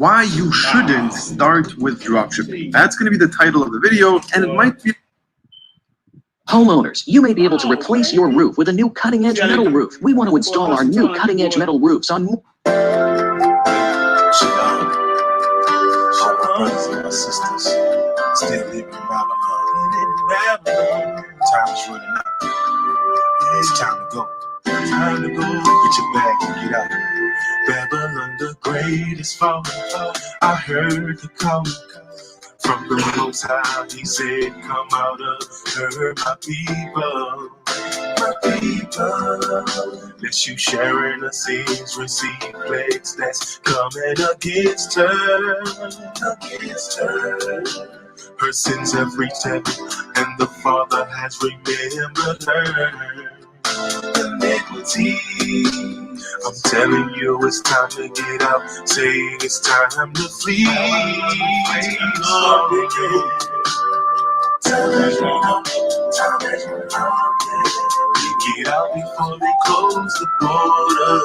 why you shouldn't start with dropshipping. That's going to be the title of the video, and it might be... Homeowners, you may be able to replace your roof with a new cutting-edge metal roof. We want to install our new cutting-edge metal roofs on... All my brothers and my sisters still living in Babylon. Time is running out. It's time to go. Time to go. Get your bag and get out. Babylon the Great is falling. I heard the calling from the Most High. He said, "Come out of her, my people." My people, let you share in the sins, receive plagues that's coming against her. Against her. Her sins have reached heaven, and the Father has remembered her iniquity. I'm telling you, it's time to get out. Say it's time to flee. Get out before they close the border.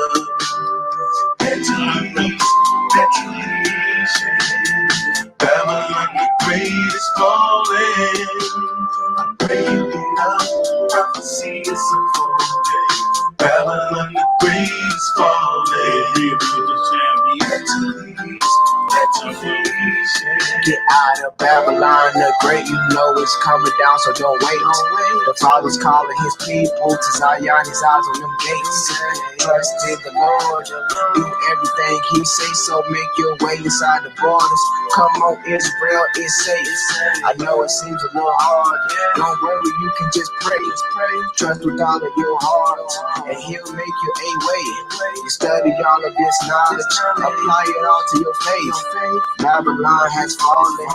Babylon the Great is falling. I'm praying now, prophecy is unfolding. Babylon the Great is falling. Get out of Babylon the Great, you know it's coming down, so don't wait. The Father's calling his people to Zion, his eyes on them gates. Trust in the Lord, do everything he say, so make your way inside the borders. Come on, Israel, it's safe. I know it seems a little hard, don't worry, you can just pray. Trust with all of your heart, and he'll make you a way. You study all of this knowledge, apply it all to your faith. Babylon has fallen,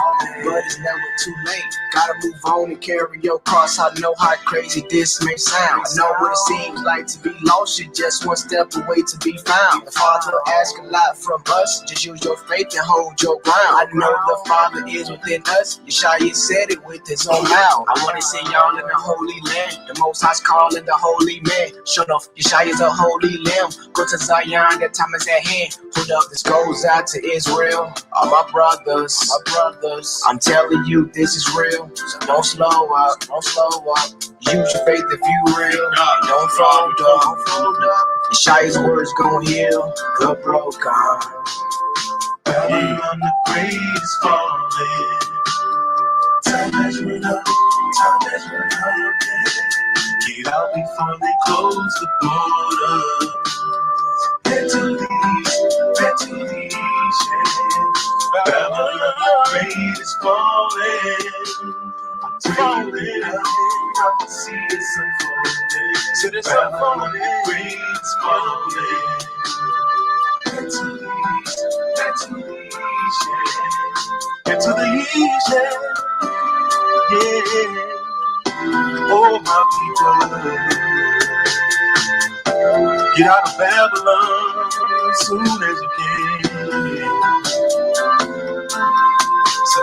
but it's never too late. Gotta move on and carry your cross. I know how crazy this may sound. I know what it seems like to be lost. You're just one step away to be found. The Father asks a lot from us. Just use your faith and hold your ground. I know the Father is within us. Yeshaya said it with his own mouth. I want to see y'all in the Holy Land. The Most High's calling the holy man. Shut off, Yeshaya's a holy lamb. Go to Zion, that time is at hand. Hold up, this goes out to Israel. All my brothers, I'm telling you, this is real. So don't slow up, Use your faith if you real. Don't fold up. Yeshaya's words gon' heal the broken. Babylon the Great is falling. Time has run up. Get out before they close the border. Back to the Babylon the Great is falling. I'm falling out. Prophecy is unfolding. Babylon the Great is falling. Back to the east, yeah. Oh, my people, get out of Babylon as soon as you can. So,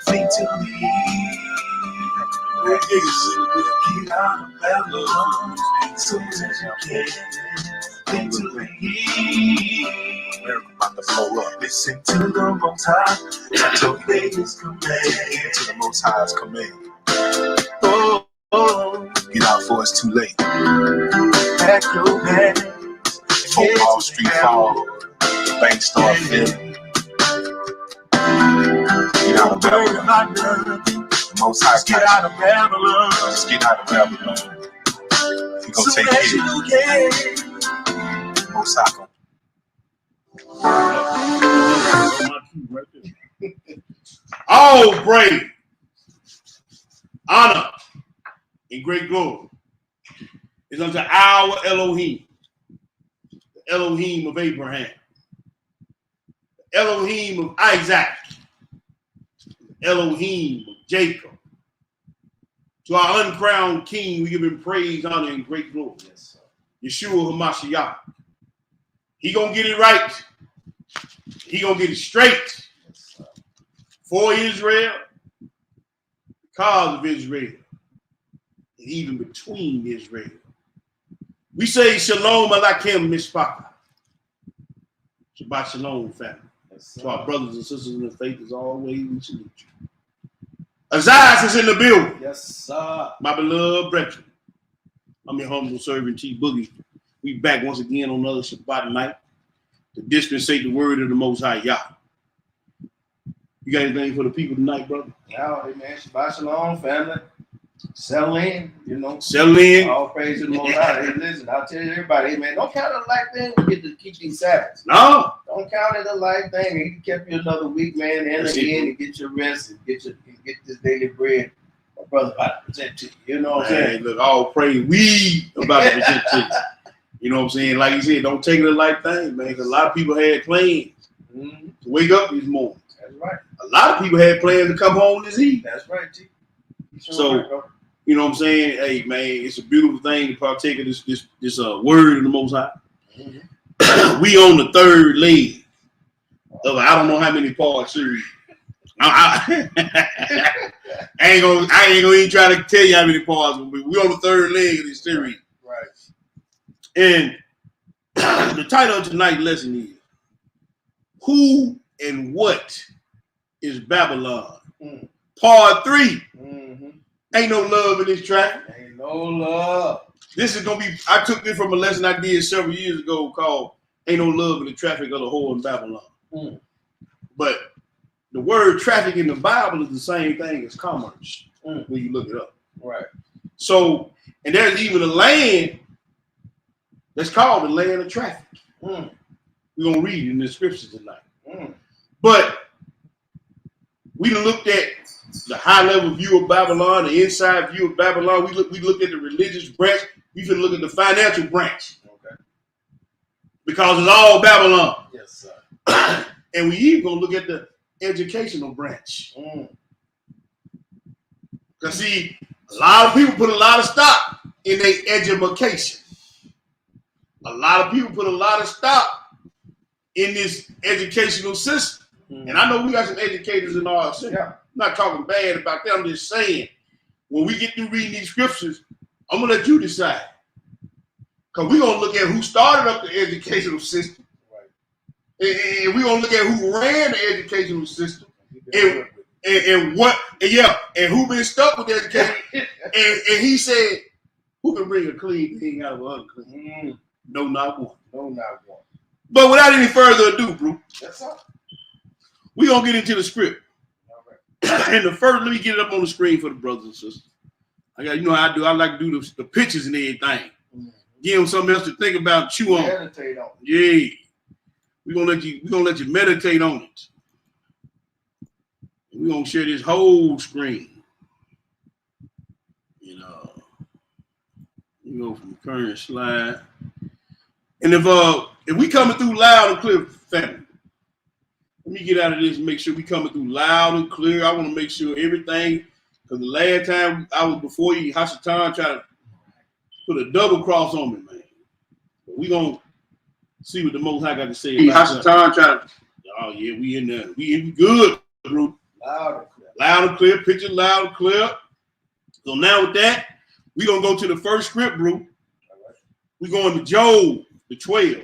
flee to the east. Get out of Babylon as soon as you can. Flee to the east. About to blow up. Listen to the Most High. At your David's command. To the Most High's command. Get out before it's too late. Pack your bags. Before Wall Street fall, the banks start filling. Get out of Babylon. The Most High. Get out of Babylon. Just get out of Babylon. You're gonna take it. Most High. All praise, honor, and great glory is unto our Elohim, the Elohim of Abraham, the Elohim of Isaac, the Elohim of Jacob. To our uncrowned King, we give him praise, honor, and great glory. Yes, Yeshua HaMashiach. He gonna get it right. He gonna get it straight for Israel, because of Israel, and even between Israel. We say Shalom Aleichem Mishpacha. Shabbat Shalom, family. Yes, To our brothers and sisters in the faith, as always, we salute you. Azias is in the building. Yes, sir. My beloved brethren. I'm your humble servant, T Boogie. We back once again on another Shabbat night to dispensate the word of the Most High Yah. You got anything for the people tonight, brother? Yeah, hey man, Shabbat Shalom, family. Settle in, you know. Settle in. All praise to the Most High. Hey, listen, I'll tell you everybody, hey man, don't count it like thing. We get to keep these Sabbaths. No. Don't count it a like thing. He kept you another week, man, and That's again, it. and get your rest and get this daily bread. My brother about to present to you. You know what I'm Man, saying? look, all praise we about to present to you. You know what I'm saying? Like you said, don't take it a light thing, man. Because a lot of people had plans Mm-hmm. to wake up this morning. That's right. A lot of people had plans to come home this evening. That's right, T. So, you know what I'm saying? Hey, man, it's a beautiful thing to partake of this word of the Most High. Mhm. We on the third leg of I don't know how many part series. I ain't gonna even try to tell you how many parts, but we on the third leg of this series. Right. And the title of tonight's lesson is Who and What is Babylon? Mm. Part 3. Mm-hmm. Ain't no love in this track. Ain't no love. This is gonna be. I took this from a lesson I did several years ago called "Ain't No Love in the Traffic of the Whore in Babylon." Mm. But the word traffic in the Bible is the same thing as commerce Mm. when you look it up. Right. So, and there's even a land that's called the land of traffic. Mm. We're gonna read it in the scriptures tonight. Mm. But we done looked at the high level view of Babylon, the inside view of Babylon. We looked at the religious branch. We can look at the financial branch Okay. because it's all Babylon. Yes, sir. And we even gonna look at the educational branch. Mm. Because see, a lot of people put a lot of stock in their education. A lot of people put a lot of stock in this educational system. Mm. And I know we got some educators in our city. Yeah. I'm not talking bad about them. I'm just saying, when we get through reading these scriptures, I'm gonna let you decide. Because we're gonna look at who started up the educational system. Right. And we're gonna look at who ran the educational system. You've been good with it. And what, and who been stuck with the education. and he said, who can bring a clean thing out of an unclean? Mm. No, not one. No, not one. But without any further ado, bro, That's all. we're gonna get into the script. All right. And the first, let me get it up on the screen for the brothers and sisters. I got, you know how I do. I like to do the pictures and everything. Mm. Give them something else to think about, chew on. Meditate on it. Yeah, we're gonna let you meditate on it. We're gonna share this whole screen. You know, we go from current slide. And if we coming through loud and clear, family, let me get out of this and make sure we coming through loud and clear. I want to make sure everything, because the last time I was before you, Hasatan tried to put a double cross on me, man. But we gonna see what the Most High got to say about that. Hasatan trying to. Oh yeah, we in there. We good, bro. Loud and clear. Loud and clear, picture loud and clear. So now with that, we gonna go to the first script, bro. All right. We going to Job, the 12.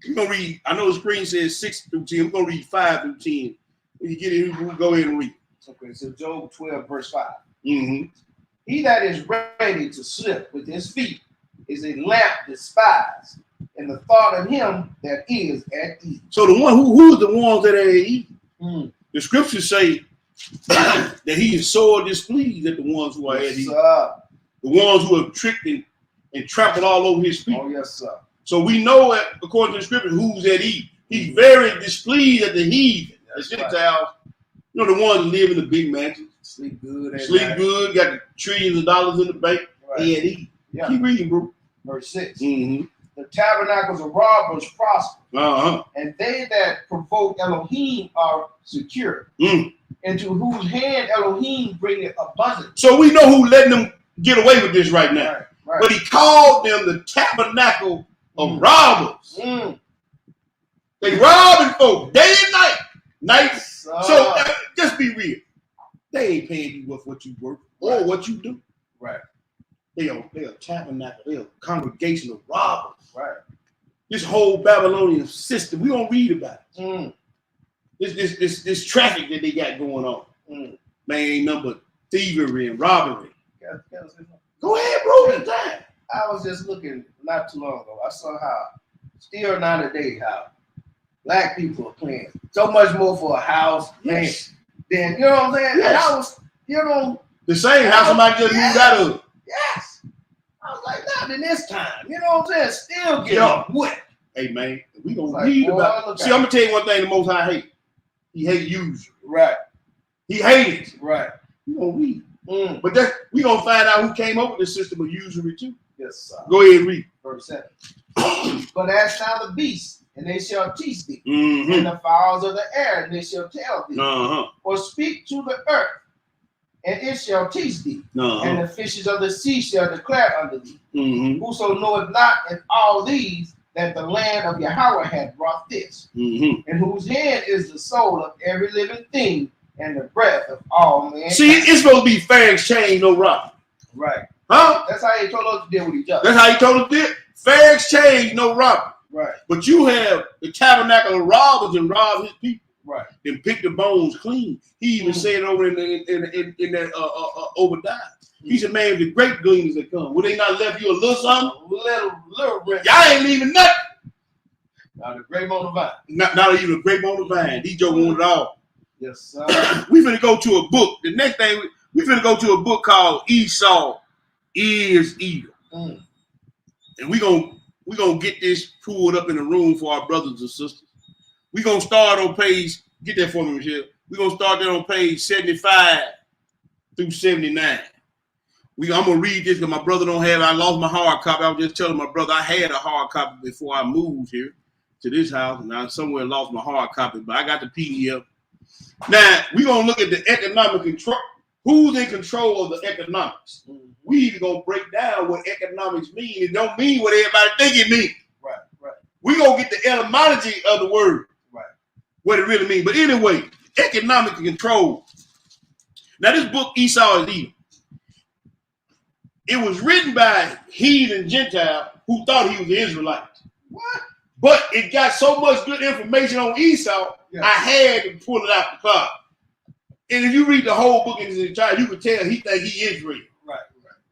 We're gonna read. I know the screen says 6 through 10. We're gonna read 5 through 10. When you get it, we'll go ahead and read. Okay, so Job 12, verse 5. Mm-hmm. He that is ready to slip with his feet is a lamp despised, and the thought of him that is at ease. So the one who is the ones that are eating? Mm. The scriptures say that he is sore displeased at the ones who are at Yes, ease. sir. The ones who have tricked and trampled all over his feet. Oh, yes, sir. So we know that according to the scripture, who's at ease. He's very displeased at the heathen, the That's Gentiles. You know, the ones that live in the big mansions, Sleep good at sleep night. good, got the trillions of dollars in the bank. Right. They at ease. Yeah. Keep reading, bro. Verse 6. Mm-hmm. The tabernacles of robbers prosper, Uh-huh. and they that provoke Elohim are secure. Mm. Into whose hand Elohim bringeth abundance. So we know who letting them get away with this right now. Right, right. But he called them the tabernacle of robbers. Mm. They robbing folk day and night. Night. So So, just be real. They ain't paying you what you work or Right. what you do. right, They are tabernacle. They are congregation of robbers. right. This whole Babylonian system, we don't read about it. Mm. this traffic that they got going on. Man, ain't nothing but thievery and robbery. Go ahead, bro. It's time. I was just looking not too long ago. I saw how still nowadays how black people are paying so much more for a house Yes. than you know what I'm saying? Yes. And I was, you know, The same house somebody just moved out of. yes. I was like, not in this time. You know what I'm saying? Still getting Yeah. wet. Hey man, we gonna Like, read boy, about. look See, out. I'm gonna tell you one thing. The Most High hate. He hate usury. Right, He hates it. right. We gonna read. But that we gonna find out who came up with the system of usury too. Yes, sir. Go ahead and read. Verse 7. But ask now the beasts, and they shall teach thee, Mm-hmm. and the fowls of the air, and they shall tell thee. Uh-huh. Or speak to the earth, and it shall teach thee, and Uh-huh. the fishes of the sea shall declare unto thee. Mm-hmm. Whoso knoweth not in all these that the land of Yahweh hath brought this, Mm-hmm. and whose hand is the soul of every living thing, and the breath of all men. See, it's supposed to be fair exchange, no robbery. Right. Huh? That's how he told us to deal with each other. That's how he told us this. Fair exchange, no robbery. Right, But you have the tabernacle of robbers and rob his people right. and pick the bones clean. He even said over in that Obadiah. He said, man, the great gleaners that come, will they not left you a little something? Little rent. Y'all ain't leaving nothing. Now the grape on the vine. Not even a grape on the vine. These jokers want it all. Yes, sir. We finna go to a book. The next thing, we finna go to a book called Esau is Edom. And we gonna get this pulled up in the room for our brothers and sisters. We gonna start on page, get that for me, Michelle. We gonna start there on page 75 through 79. I'm gonna read this because my brother don't have it. I lost my hard copy. I was just telling my brother I had a hard copy before I moved here to this house, and I somewhere lost my hard copy, but I got the PDF. Now we gonna look at the economic control. Who's in control of the economics? We even gonna break down what economics mean. It don't mean what everybody think it means. Right, right. We gonna get the etymology of the word, Right. what it really means. But anyway, economic control. Now this book Esau is Edom. It was written by heathen Gentile who thought he was an Israelite. What? But it got so much good information on Esau, Yeah. I had to pull it out the closet. And if you read the whole book in its entirety, you can tell he think he is real. Right,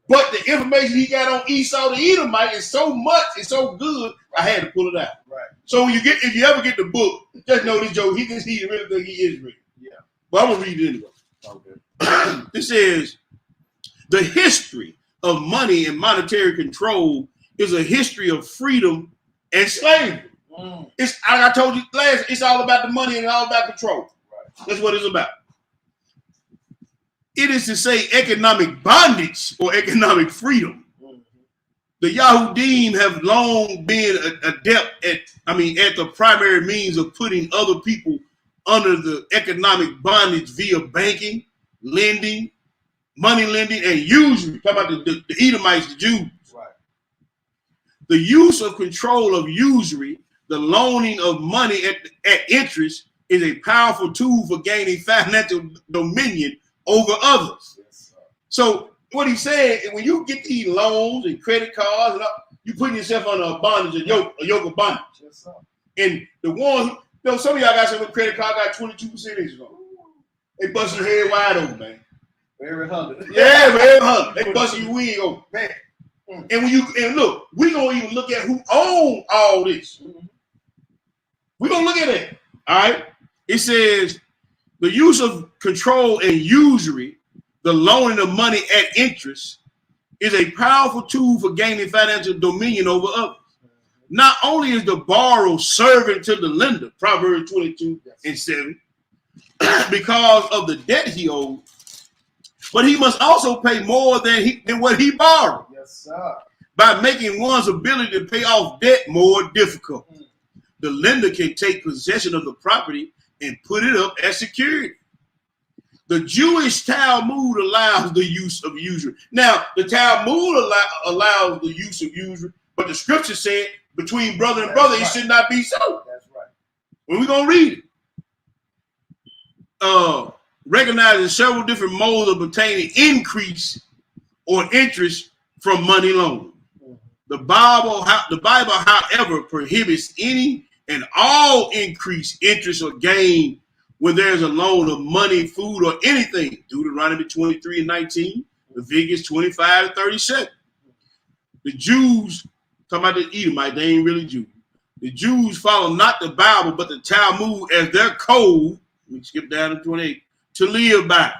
But the information he got on Esau the Edomite is so much, it's so good, I had to pull it out. right. So when if you ever get the book, just know this Joe, he really think he is real. Yeah. But I'm gonna read it anyway. Okay. This is the history of money and monetary control is a history of freedom and slavery. It's like I told you last, it's all about the money and all about control. Right. That's what it's about. It is to say economic bondage or economic freedom. The Yahudim have long been adept at the primary means of putting other people under the economic bondage via banking, lending, money lending, and usury. Talking about the Edomites, the Jews. Right. The use of control of usury, the loaning of money at interest, is a powerful tool for gaining financial dominion over others. Yes, sir. So what he said, when you get these loans and credit cards, and you putting yourself under a bondage, a yoke of bondage. Yes, sir. And the ones, some of y'all got some credit card got 22% interest on. They bust your head wide open, man. Very humble. Yeah, man, they bust your wig open. Man. And look, we gonna even look at who own all this. We're gonna look at it. All right. It says the use of control and usury, the loaning of money at interest, is a powerful tool for gaining financial dominion over others. Not only is the borrower servant to the lender, Proverbs 22:7, because of the debt he owes, but he must also pay more than what he borrowed. Yes, sir. By making one's ability to pay off debt more difficult. The lender can take possession of the property and put it up as security. The Jewish Talmud allows the use of usury. Now, the Talmud allows the use of usury, but the scripture said between brother and brother, it should not be so. That's right. When we're going to read it, recognizing several different modes of obtaining increase or interest from money loan. The Bible, however, prohibits any and all increase, interest, or gain when there's a loan of money, food, or anything. Deuteronomy 23 and 19, Leviticus 25 and 37. The Jews, talking about the Edomite, they ain't really Jews. The Jews follow not the Bible, but the Talmud as their code, we skip down to 28, to live by.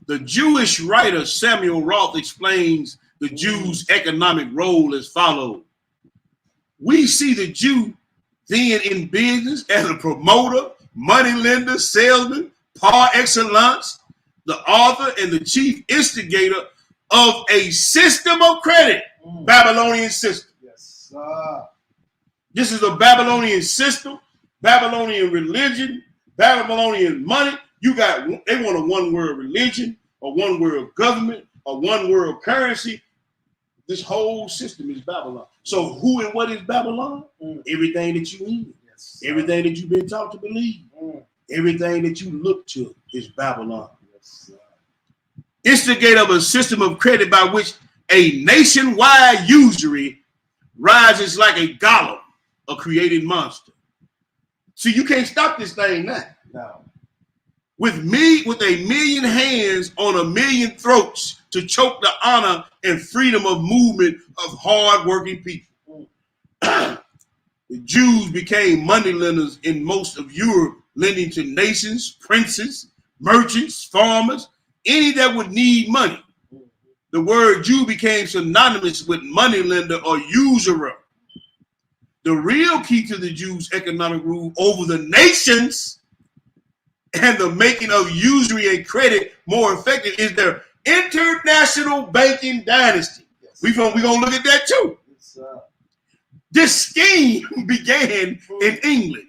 The Jewish writer Samuel Roth explains the Jews' economic role as follows. We see the Jew then in business as a promoter, money lender, salesman, par excellence, the author and the chief instigator of a system of credit, Babylonian system. Yes, sir. This is a Babylonian system, Babylonian religion, Babylonian money. You got, they want a one world religion, a one world government, a one world currency. This whole system is Babylon. So who and what is Babylon? Everything that you need, Yes, everything that you've been taught to believe, everything that you look to is Babylon. yes, sir. Instigator of a system of credit by which a nationwide usury rises like a golem, a created monster. See, you can't stop this thing now. No. With a million hands on a million throats to choke the honor and freedom of movement of hard-working people. The Jews became moneylenders in most of Europe, lending to nations, princes, merchants, farmers, any that would need money. The word Jew became synonymous with moneylender or usurer. The real key to the Jews' economic rule over the nations and the making of usury and credit more effective is their international banking dynasty. Yes. We're going to look at that too. Yes, sir. This scheme began in England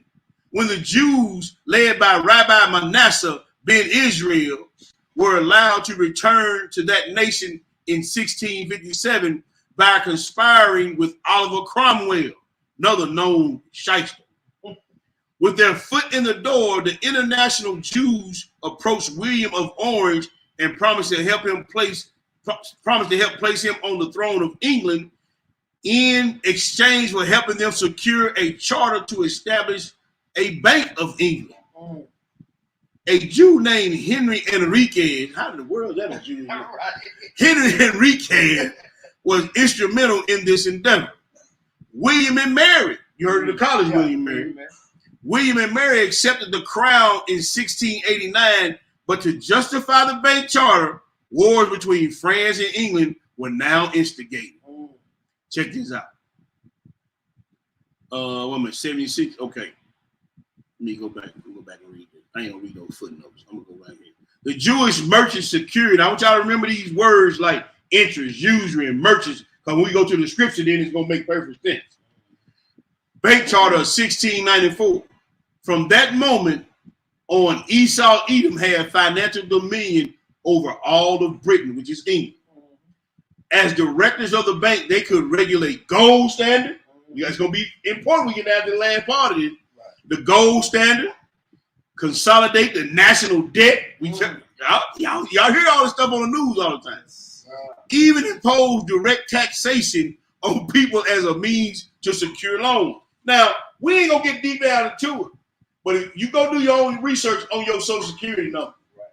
when the Jews, led by Rabbi Manasseh ben Israel, were allowed to return to that nation in 1657 by conspiring with Oliver Cromwell, another known shyster. With their foot in the door, the international Jews approached William of Orange and promised to help place him on the throne of England in exchange for helping them secure a charter to establish a Bank of England. A Jew named Henry Enriquez, how in the world is that a Jew? All right. Henry Enriquez was instrumental in this endeavor. William and Mary, you heard of the college William and Mary. William and Mary accepted the crown in 1689, but to justify the bank charter, wars between France and England were now instigated. Check this out. 76. Okay. Let me go back. We'll go back and read it. I ain't gonna read those footnotes. I'm gonna go right here. The Jewish merchants secured. I want y'all to remember these words like interest, usury, and merchants, because when we go to the scripture, then it's gonna make perfect sense. Bank charter of 1694. From that moment on, Esau Edom had financial dominion over all of Britain, which is England. As directors of the bank, they could regulate gold standard. It's going to be important. We get down to the last part of it. The gold standard, consolidate the national debt. Y'all hear all this stuff on the news all the time. Even impose direct taxation on people as a means to secure loans. Now, we ain't going to get deep down into it, but if you go do your own research on your Social Security number. Right.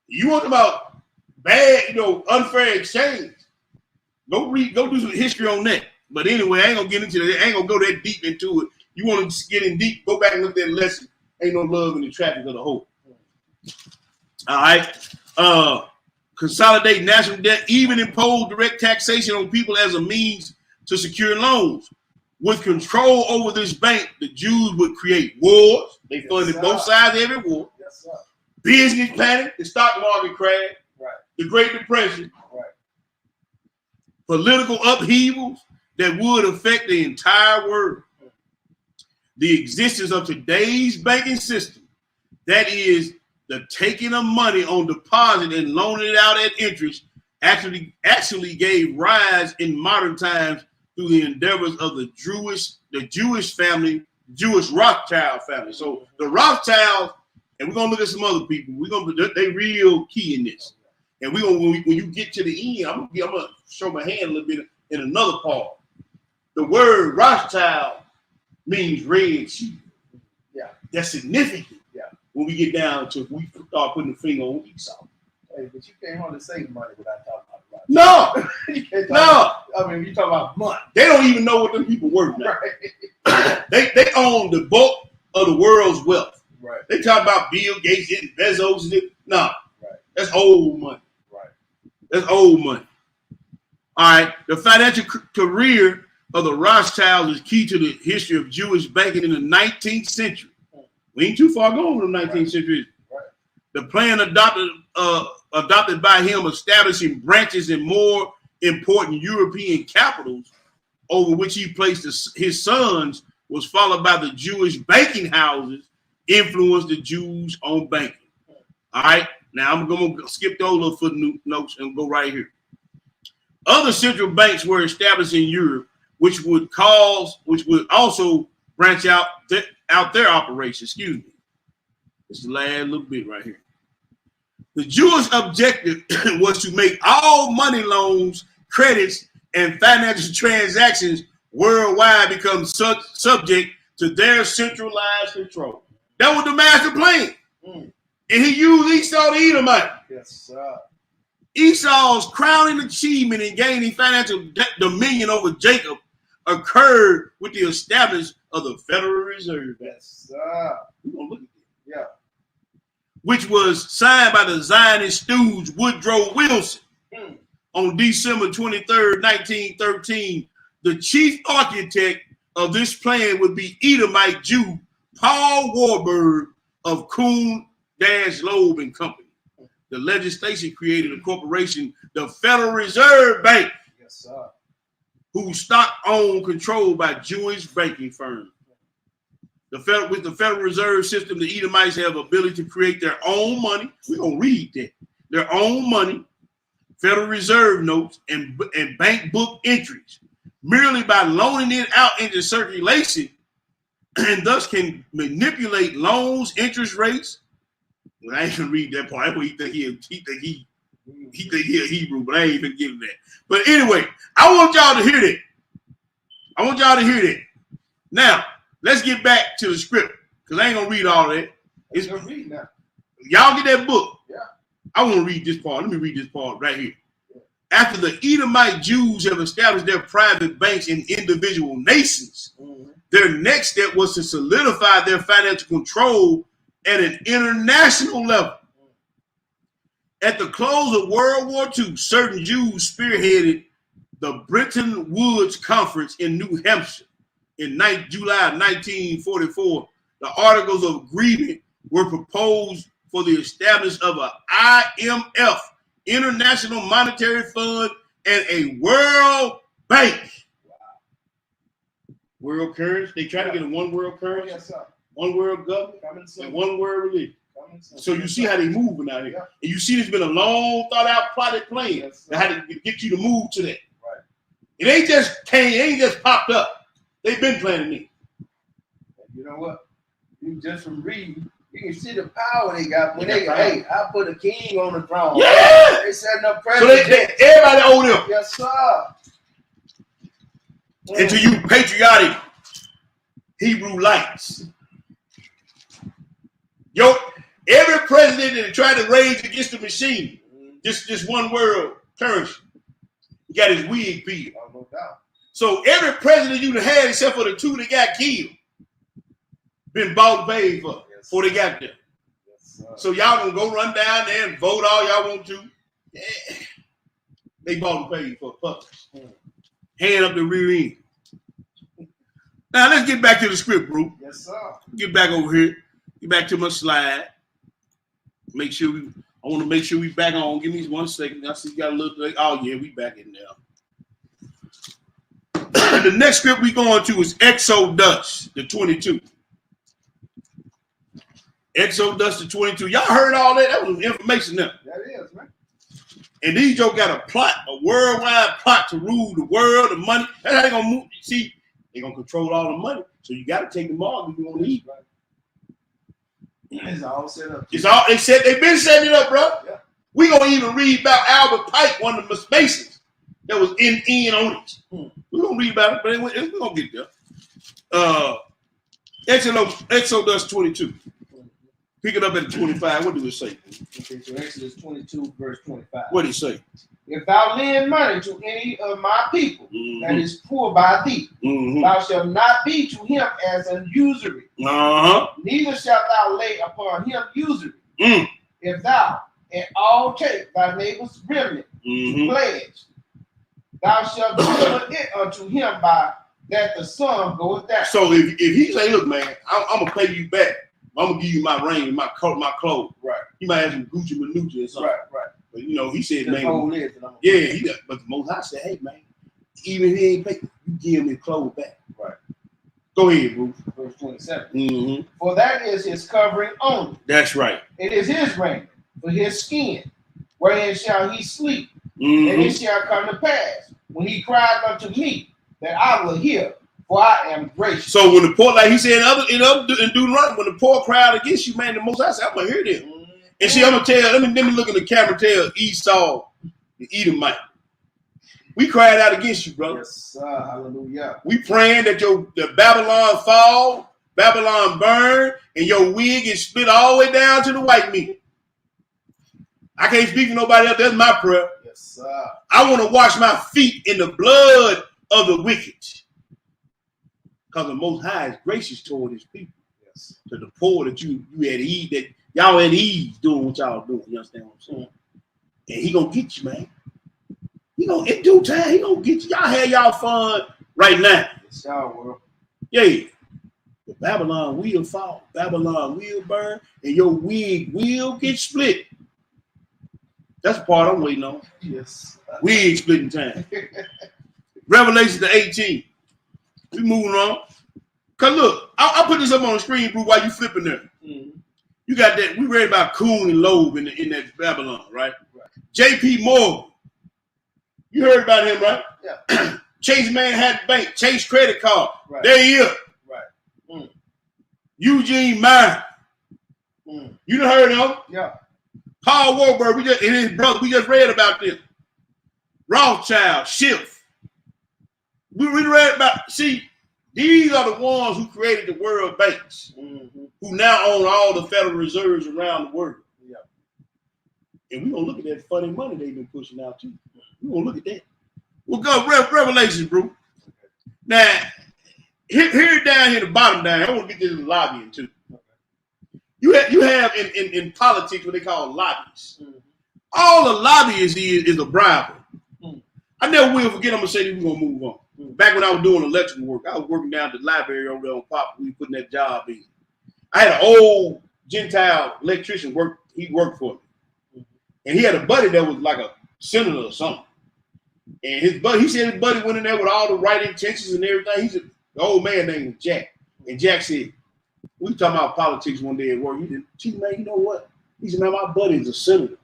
You want about bad, unfair exchange. Go do some history on that. But anyway, I ain't gonna get into that. I ain't gonna go that deep into it. You want to get in deep, go back and look at that lesson. Ain't no love in the traffic of the hope. All right. Consolidate national debt, even impose direct taxation on people as a means to secure loans. With control over this bank, the Jews would create wars. They funded both sides of every war. Yes, sir. Business panic, the stock market crash, Right. the Great Depression, Right. political upheavals that would affect the entire world. The existence of today's banking system, that is the taking of money on deposit and loaning it out at interest, actually gave rise in modern times through the endeavors of the Jewish family, Jewish Rothschild family. So the Rothschilds, and we're gonna look at some other people. They real key in this. And we're gonna when you get to the end, I'm gonna show my hand a little bit in another part. The word Rothschild means red sheep. Yeah. That's significant. Yeah. when we get down to we start putting the finger on Esau. Hey, but you can't hardly say money without talking about money. No, You can't no, talk about, I mean, you talk about money. they don't even know what them people worth now. Right. They own the bulk of the world's wealth. Right. They talk about Bill Gates and Bezos. No, Right. that's old money. Right. That's old money. All right, the financial career of the Rothschilds is key to the history of Jewish banking in the 19th century. We ain't too far gone from the 19th century. Right. The plan adopted by him, establishing branches in more important European capitals over which he placed his sons, was followed by the Jewish banking houses, influenced the Jews on banking. All right, now I'm going to skip those little footnotes and go right here. Other central banks were established in Europe, which would also branch out their operations. Excuse me. This is the last little bit right here. The Jewish objective was to make all money loans, credits, and financial transactions worldwide become subject to their centralized control. That was the master plan. And he used Esau the Edomite. Yes, sir. Esau's crowning achievement in gaining financial dominion over Jacob occurred with the establishment of the Federal Reserve. Yes, sir. We're gonna look at that. Yeah. Which was signed by the Zionist stooge Woodrow Wilson on December 23rd, 1913. The chief architect of this plan would be Edomite Jew Paul Warburg of Kuhn-Loeb and Company. The legislation created a corporation, the Federal Reserve Bank, Yes, sir. whose stock owned controlled by Jewish banking firms. With the Federal Reserve System, the Edomites have ability to create their own money. We're going to read that. Their own money, Federal Reserve notes, and bank book entries, merely by loaning it out into circulation, and thus can manipulate loans, interest rates. Well, I ain't gonna read that part. That's what he think he a Hebrew, but I ain't even giving that. But anyway, I want y'all to hear that. Now, let's get back to the script, because I ain't gonna read all that. It's gonna read now. Y'all get that book. Yeah. I want to read this part. Let me read this part right here. After the Edomite Jews have established their private banks in individual nations, their next step was to solidify their financial control at an international level. At the close of World War II, certain Jews spearheaded the Bretton Woods Conference in New Hampshire in July 1944. The Articles of Agreement were proposed for the establishment of an IMF, International Monetary Fund, and a World Bank. World currency. They try to get a one world currency, Yes, sir. one world government, Coming and soon. one world religion. Coming soon. So you see how they moving out here. Yeah. And you see there's been a long thought out plotted plan Yes, sir. that had to get you to move to that. Right. It ain't just popped up. They've been planning it. And you know what? You just from reading, you can see the power they got when they, Yeah. hey, I put a king on the throne. Yeah. They setting up So presidents. everybody owe them. Yes, sir. And to you patriotic Hebrew lights. Yo, every president that tried to rage against the machine, just one world currency, he got his wig peeled. Oh, no doubt. So every president you had, except for the two that got killed, been bought and paid for before they got there. Yes, sir. So y'all gonna go run down there and vote all y'all want to. Yeah. They bought and paid for puppets. Hand up the rear end. Now let's get back to the script, bro. Yes, sir. Get back over here. Get back to my slide. I want to make sure we back on. Give me 1 second. I see you got a little. Oh yeah, we back in there. The next script we going to is Exodus, the 22. Exodus, the 22. Y'all heard all that? That was information there. That is, man. And these jokes got a plot, a worldwide plot to rule the world, the money. That's how they gonna move. See, they gonna control all the money. So you got to take them all if you want to leave. It's all set up. It's all they've been setting it up, bro. Yeah. We gonna even read about Albert Pike, one of the Masons that was in on it. We're gonna read about it, but we're gonna get there. Exodus 22. Pick it up at 25. What do it say? Okay, so Exodus 22, verse 25. What did it say? If thou lend money to any of my people that Mhm. is poor by thee, Mhm. thou shalt not be to him as an usury, Uh-huh. neither shalt thou lay upon him usury. Mm. If thou and all take thy neighbor's remnant to Mhm. pledge, thou shalt deliver it unto him by that the sun goeth down. So if he say, look, man, I'm gonna pay you back. I'm gonna give you my ring, my coat, my clothes. Right, He might have some Gucci Manucci or something. right. But you know, he said, The man, whole list, and I'm- yeah, but the Most High said, hey, man, even if he ain't pay, you give him his clothes back. Right. Go ahead, Bruce. Verse 27. Mm-hmm. For that is his covering only. That's right. It is his raiment for his skin, wherein shall he sleep. And Mm-hmm. it shall come to pass when he cried unto me that I will hear, for I am gracious. So when the poor, like he said in Deuteronomy, when the poor cried against you, man, the Most High said, I'm gonna hear them. And see, I'm gonna tell. Let me look in the camera. Tell Esau, the Edomite, we cried out against you, brother. Yes, sir. Hallelujah. We praying that the Babylon fall, Babylon burn, and your wig is split all the way down to the white meat. I can't speak for nobody else. That's my prayer. Yes, sir. I want to wash my feet in the blood of the wicked, because the Most High is gracious toward His people. Yes. To the poor that you had ease, that y'all at ease doing what y'all doing. You understand what I'm saying? And He gonna get you, man. He gonna in due time. He gonna get you. Y'all have y'all fun right now. Yes, y'all will. Yeah. The Babylon will fall. Babylon will burn, and your wig will get split. That's the part I'm waiting on. Yes. Wig splitting time. Revelation the 18. We moving on. Cause look, I'll put this up on the screen, bro, while you flipping there. Mhm. You got that. We read about Kuhn and Loeb in that Babylon, right? J.P. Morgan. You heard about him, right? Yeah. Chase Manhattan Bank, Chase Credit Card. Right. There he is. Right. Eugene Meyer. Mm. You done heard of him? Yeah. Paul Warburg, and his brother, we just read about them. Rothschild, Schiff. We read about, see, these are the ones who created the world banks, Mm-hmm. who now own all the Federal Reserves around the world. Yeah. And we're going to look at that funny money they've been pushing out too. We're going to look at that. We'll go Revelation, bro. Now, here down here, the bottom down, I want to get this lobbying too. You have in politics what they call lobbyists. Mm-hmm. All the lobbyists is a briber. Mm. I never will forget. I'm gonna say that we're gonna move on. Mm. Back when I was doing electrical work, I was working down at the library over there on Pop. We putting that job in. I had an old Gentile electrician he worked for me, and he had a buddy that was like a senator or something. And he said his buddy went in there with all the right intentions and everything. He said the old man named Jack, and Jack said, we talking about politics one day at work. He said, Chief, man, you know what? He said, man, my buddy is a senator.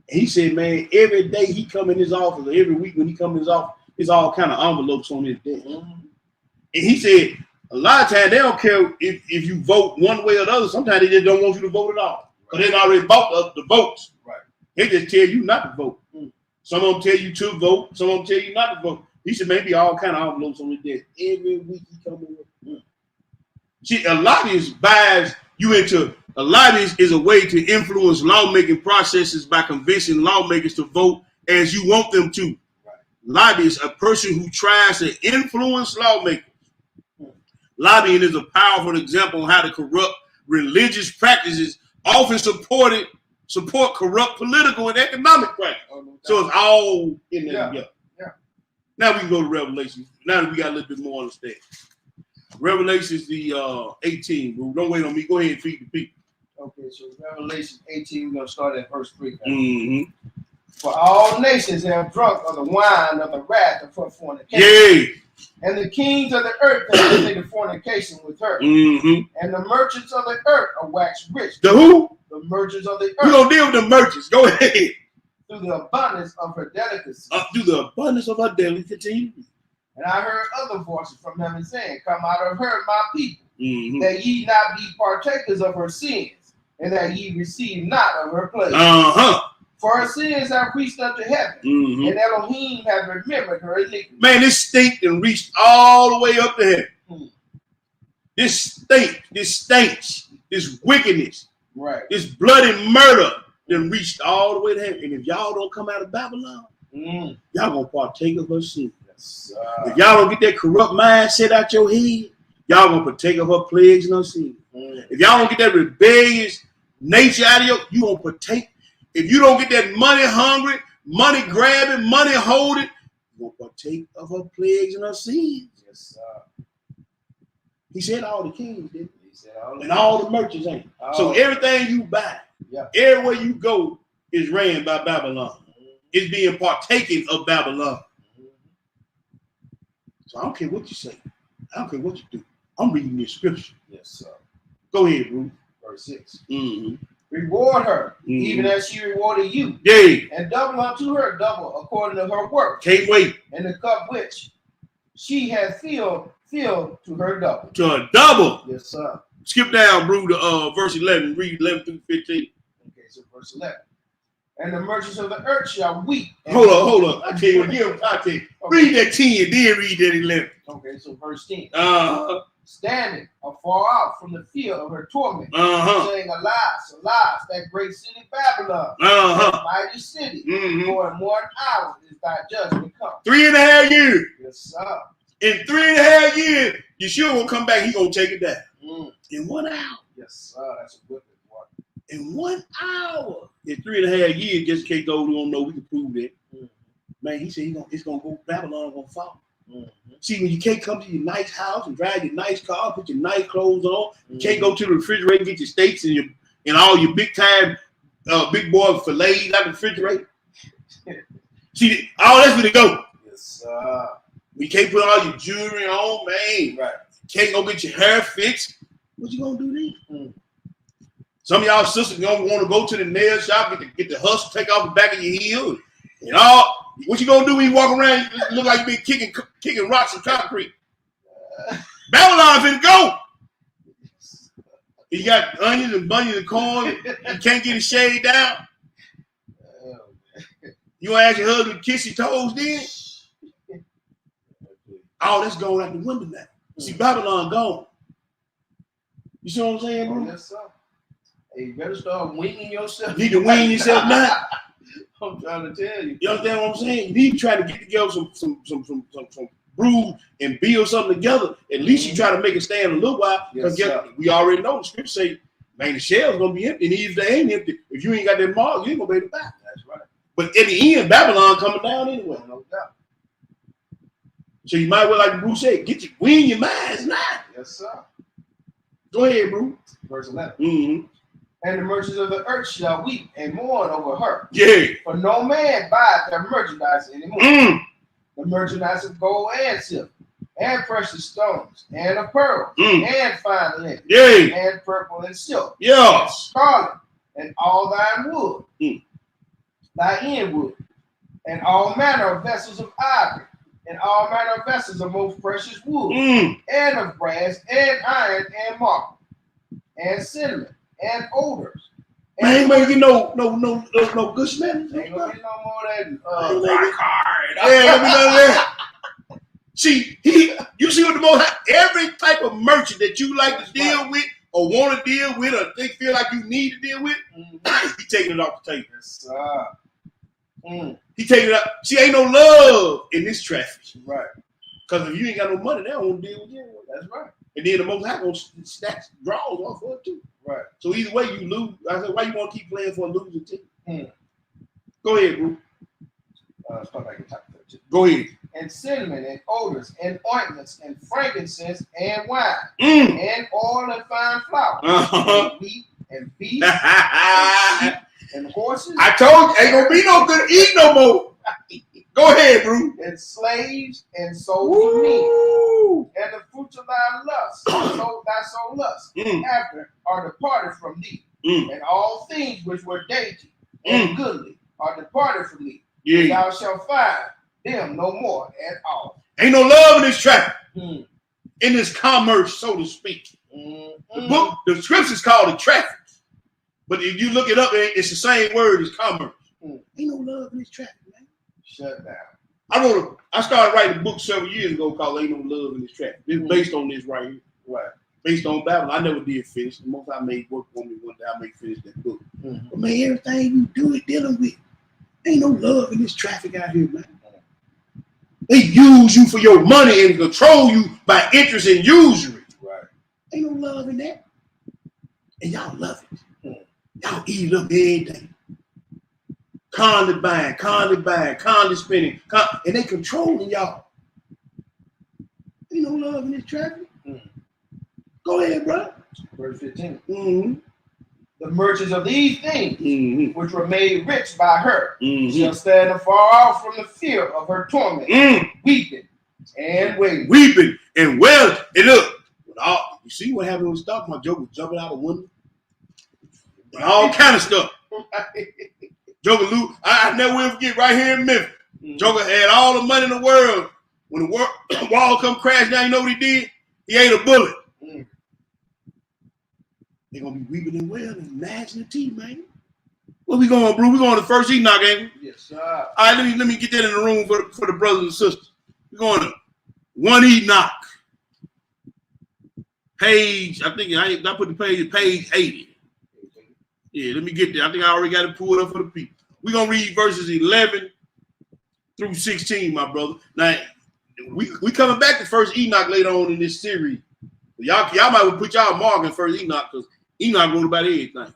And he said, man, every day he come in his office, or every week when he come in his office, there's all kind of envelopes on his desk. Mm-hmm. And he said, a lot of times they don't care if you vote one way or the other. Sometimes they just don't want you to vote at all. Because they already bought the votes. Right. They just tell you not to vote. Mm. Some of them tell you to vote. Some of them tell you not to vote. He said, maybe all kind of envelopes on his desk. Every week he come in with. See, a lobbyist buys you into a lobbyist is a way to influence lawmaking processes by convincing lawmakers to vote as you want them to. Right. Lobbyist, a person who tries to influence lawmakers. Lobbying is a powerful example of how the corrupt religious practices often support corrupt political and economic practice. Oh, no doubt. So it's all in there Yeah. together. Yeah. Now we can go to Revelation. Now that we got a little bit more understanding. Revelation is the 18. Bro. Don't wait on me. Go ahead and feed the people. Okay, so Revelation 18, we're going to start at verse 3. Mm-hmm. For all nations have drunk of the wine of the wrath of her fornication. Yay. And the kings of the earth have committed fornication with her. Mm-hmm. And the merchants of the earth are waxed rich. The who? The merchants of the We're earth going to deal with the merchants. Go ahead. through the abundance of her delicacy. Up through the abundance of our delicacy. And I heard other voices from heaven saying, come out of her, my people, Mm-hmm. that ye not be partakers of her sins, and that ye receive not of her plagues. Uh-huh. For her sins have reached unto heaven, Mm-hmm. and Elohim have remembered her iniquity. Man, this stink and reached all the way up to heaven. Mm. This stink, this stench, this wickedness Right. This bloody murder then reached all the way to heaven. And if y'all don't come out of Babylon, y'all gonna partake of her sin. Yes, If y'all don't get that corrupt mindset out your head, y'all gonna partake of her plagues and her sin. If y'all don't get that rebellious nature out of you gonna partake. If you don't get that money hungry, money grabbing, money holding, you gonna partake of her plagues and her sins. Yes, He said all the kings did. He said all And all the merchants ain't. So Oh. everything you buy, Yeah. everywhere you go, is ran by Babylon. It's being partaken of Babylon. So I don't care what you say. I don't care what you do. I'm reading this scripture. Yes, sir. Go ahead, Ruth. Verse 6. Mm-hmm. Reward her, Mhm. even as she rewarded you, Yay. and double unto her double according to her work, Can't wait and the cup which she had filled to her double. to a double. Yes, sir. Skip down, Ruth, to verse 11. Read 11 through 15. Okay, so verse 11. And the merchants of the earth shall weep. and- Hold up. I tell you what, give him context. Read that 10, then read that 11. Okay, so verse 10. Standing Afar out from the field of her torment, Uh-huh. saying, Alas, alas, that great city Babylon, Uh-huh. that mighty city, Mm-hmm. for in 1 hour is thy judgment come. 3.5 years. Yes, sir. In 3.5 years, Yeshua will come back. He gonna take it down. Mm. In 1 hour. Yes, sir. That's a good one. In 1 hour. In 3.5 years, just in case those who don't know, we can prove that. Mhm. Man, he said it's gonna go, Babylon gonna fall. Mhm. See, when you can't come to your nice house and drive your nice car, put your nice clothes on, you can't go to the refrigerator and get your steaks and all your big time big boy fillets out the refrigerator. See, all that's gonna go. Yes, sir. You can't put all your jewelry on, man. Right. Can't go get your hair fixed. What you gonna do then? Mm. Some of y'all sisters gonna want to go to the nail shop, get the hustle, take off the back of your heel, and all. What you gonna do when you walk around? You look like you been kicking rocks and concrete. Babylon finna go. You got onions and bunions and corn. You can't get it shaved down. You wanna ask your husband to kiss your toes then? Oh, that's going out the window now. See, Babylon gone. You see what I'm saying, bro? Yes, sir. Hey, you better start winging yourself. You need to wing yourself now. I'm trying to tell you. You understand what I'm saying? You need to try to get together some brew and build something together. At least you try to make it stand a little while. Because Yes, sir. we already know the script say, man, the shell's gonna be empty. And even if they ain't empty, if you ain't got that mark, you ain't gonna be able to buy it. That's right. But at the end, Babylon coming down anyway. No doubt. So you might well, like Bruce said, wing your minds now. Yes, sir. Go ahead, Bruce. Verse 11. Mm-hmm. And the merchants of the earth shall weep and mourn over her. Yeah. For no man buyeth their merchandise anymore. Mm. The merchandise of gold and silver, and precious stones, and of pearl, Mm. and fine linen, Yeah. and purple and silk, Yeah. and scarlet, and all thine wood, Mm. thy inwood, and all manner of vessels of ivory, and all manner of vessels of most precious wood, Mm. and of brass, and iron, and marble, and cinnamon, and odors. Man, ain't gonna get no good smell. Ain't gonna be no more of that Ain't gonna rock get- hard. Yeah, let me know that. See, you see what the most every type of merchant that you like to deal with or want to deal with or they feel like you need to deal with, he taking it off the table. Yes, sir. Mm, He taking it up. See, ain't no love in this traffic. right. Because if you ain't got no money, they don't want to deal with you. That's right. And then the most high gonna snatch draws off of it too. Right. So either way you lose. I said, why you want to keep playing for a losing team? Mm. Go ahead, bro. Let's come back to chapter 13. Go ahead. And cinnamon, and odors, and ointments, and frankincense, and wine, Mm. and oil, and fine flour, Uh-huh. and wheat, and beef, I and horses, told you, ain't gonna be no good eat no more. Go ahead, bro. and slaves, and souls of men, Woo. and the fruits of thy lust, so thy soul lust, Mm. after are departed from thee, Mm. and all things which were dainty and goodly are departed from thee. And Yeah. thou shalt find them no more at all. Ain't no love in this traffic, Mm. in this commerce, so to speak. Mm. The book, the scriptures called it traffic. But if you look it up, it's the same word as commerce. Mm. Ain't no love in this traffic, man. Shut down. I started writing a book several years ago called Ain't No Love in This Traffic. It's based on this right here. Right. based on Babylon. I never did finish. The most I made work for me one day. I may finish that book. Mhm. But man, everything you do is dealing with. Ain't no love in this traffic out here, man. They use you for your money and control you by interest and usury. Right. Ain't no love in that. And y'all love it. Y'all eat it up every day. Constantly buying, constantly spending, and they controlling y'all. Ain't no love in this traffic. Go ahead, bro. Verse 15. Mm-hmm. The merchants of these things, Mm-hmm. which were made rich by her, Mm-hmm. shall stand afar off from the fear of her torment, weeping and wailing. Weeping and wailing. And look, you see what happened when stock my Joker jumping out the window? And all kind of stuff. Joker Lou, I never will forget right here in Memphis. Joker had all the money in the world. When the wall come crash down, you know what he did? He ate a bullet. They're gonna be weeping and wailing and gnashing the teeth, man. Where we going, bro? We going to the first Enoch, ain't we? Yes, sir. All right, let me get that in the room for the brothers and sisters. We're going to 1 Enoch. Page, I think I put the page 80. Yeah, let me get there. I think I already got it pulled up for the people. We're going to read verses 11 through 16, my brother. Now, we coming back to first Enoch later on in this series. Y'all might well put y'all mark in first Enoch because Enoch wrote about everything.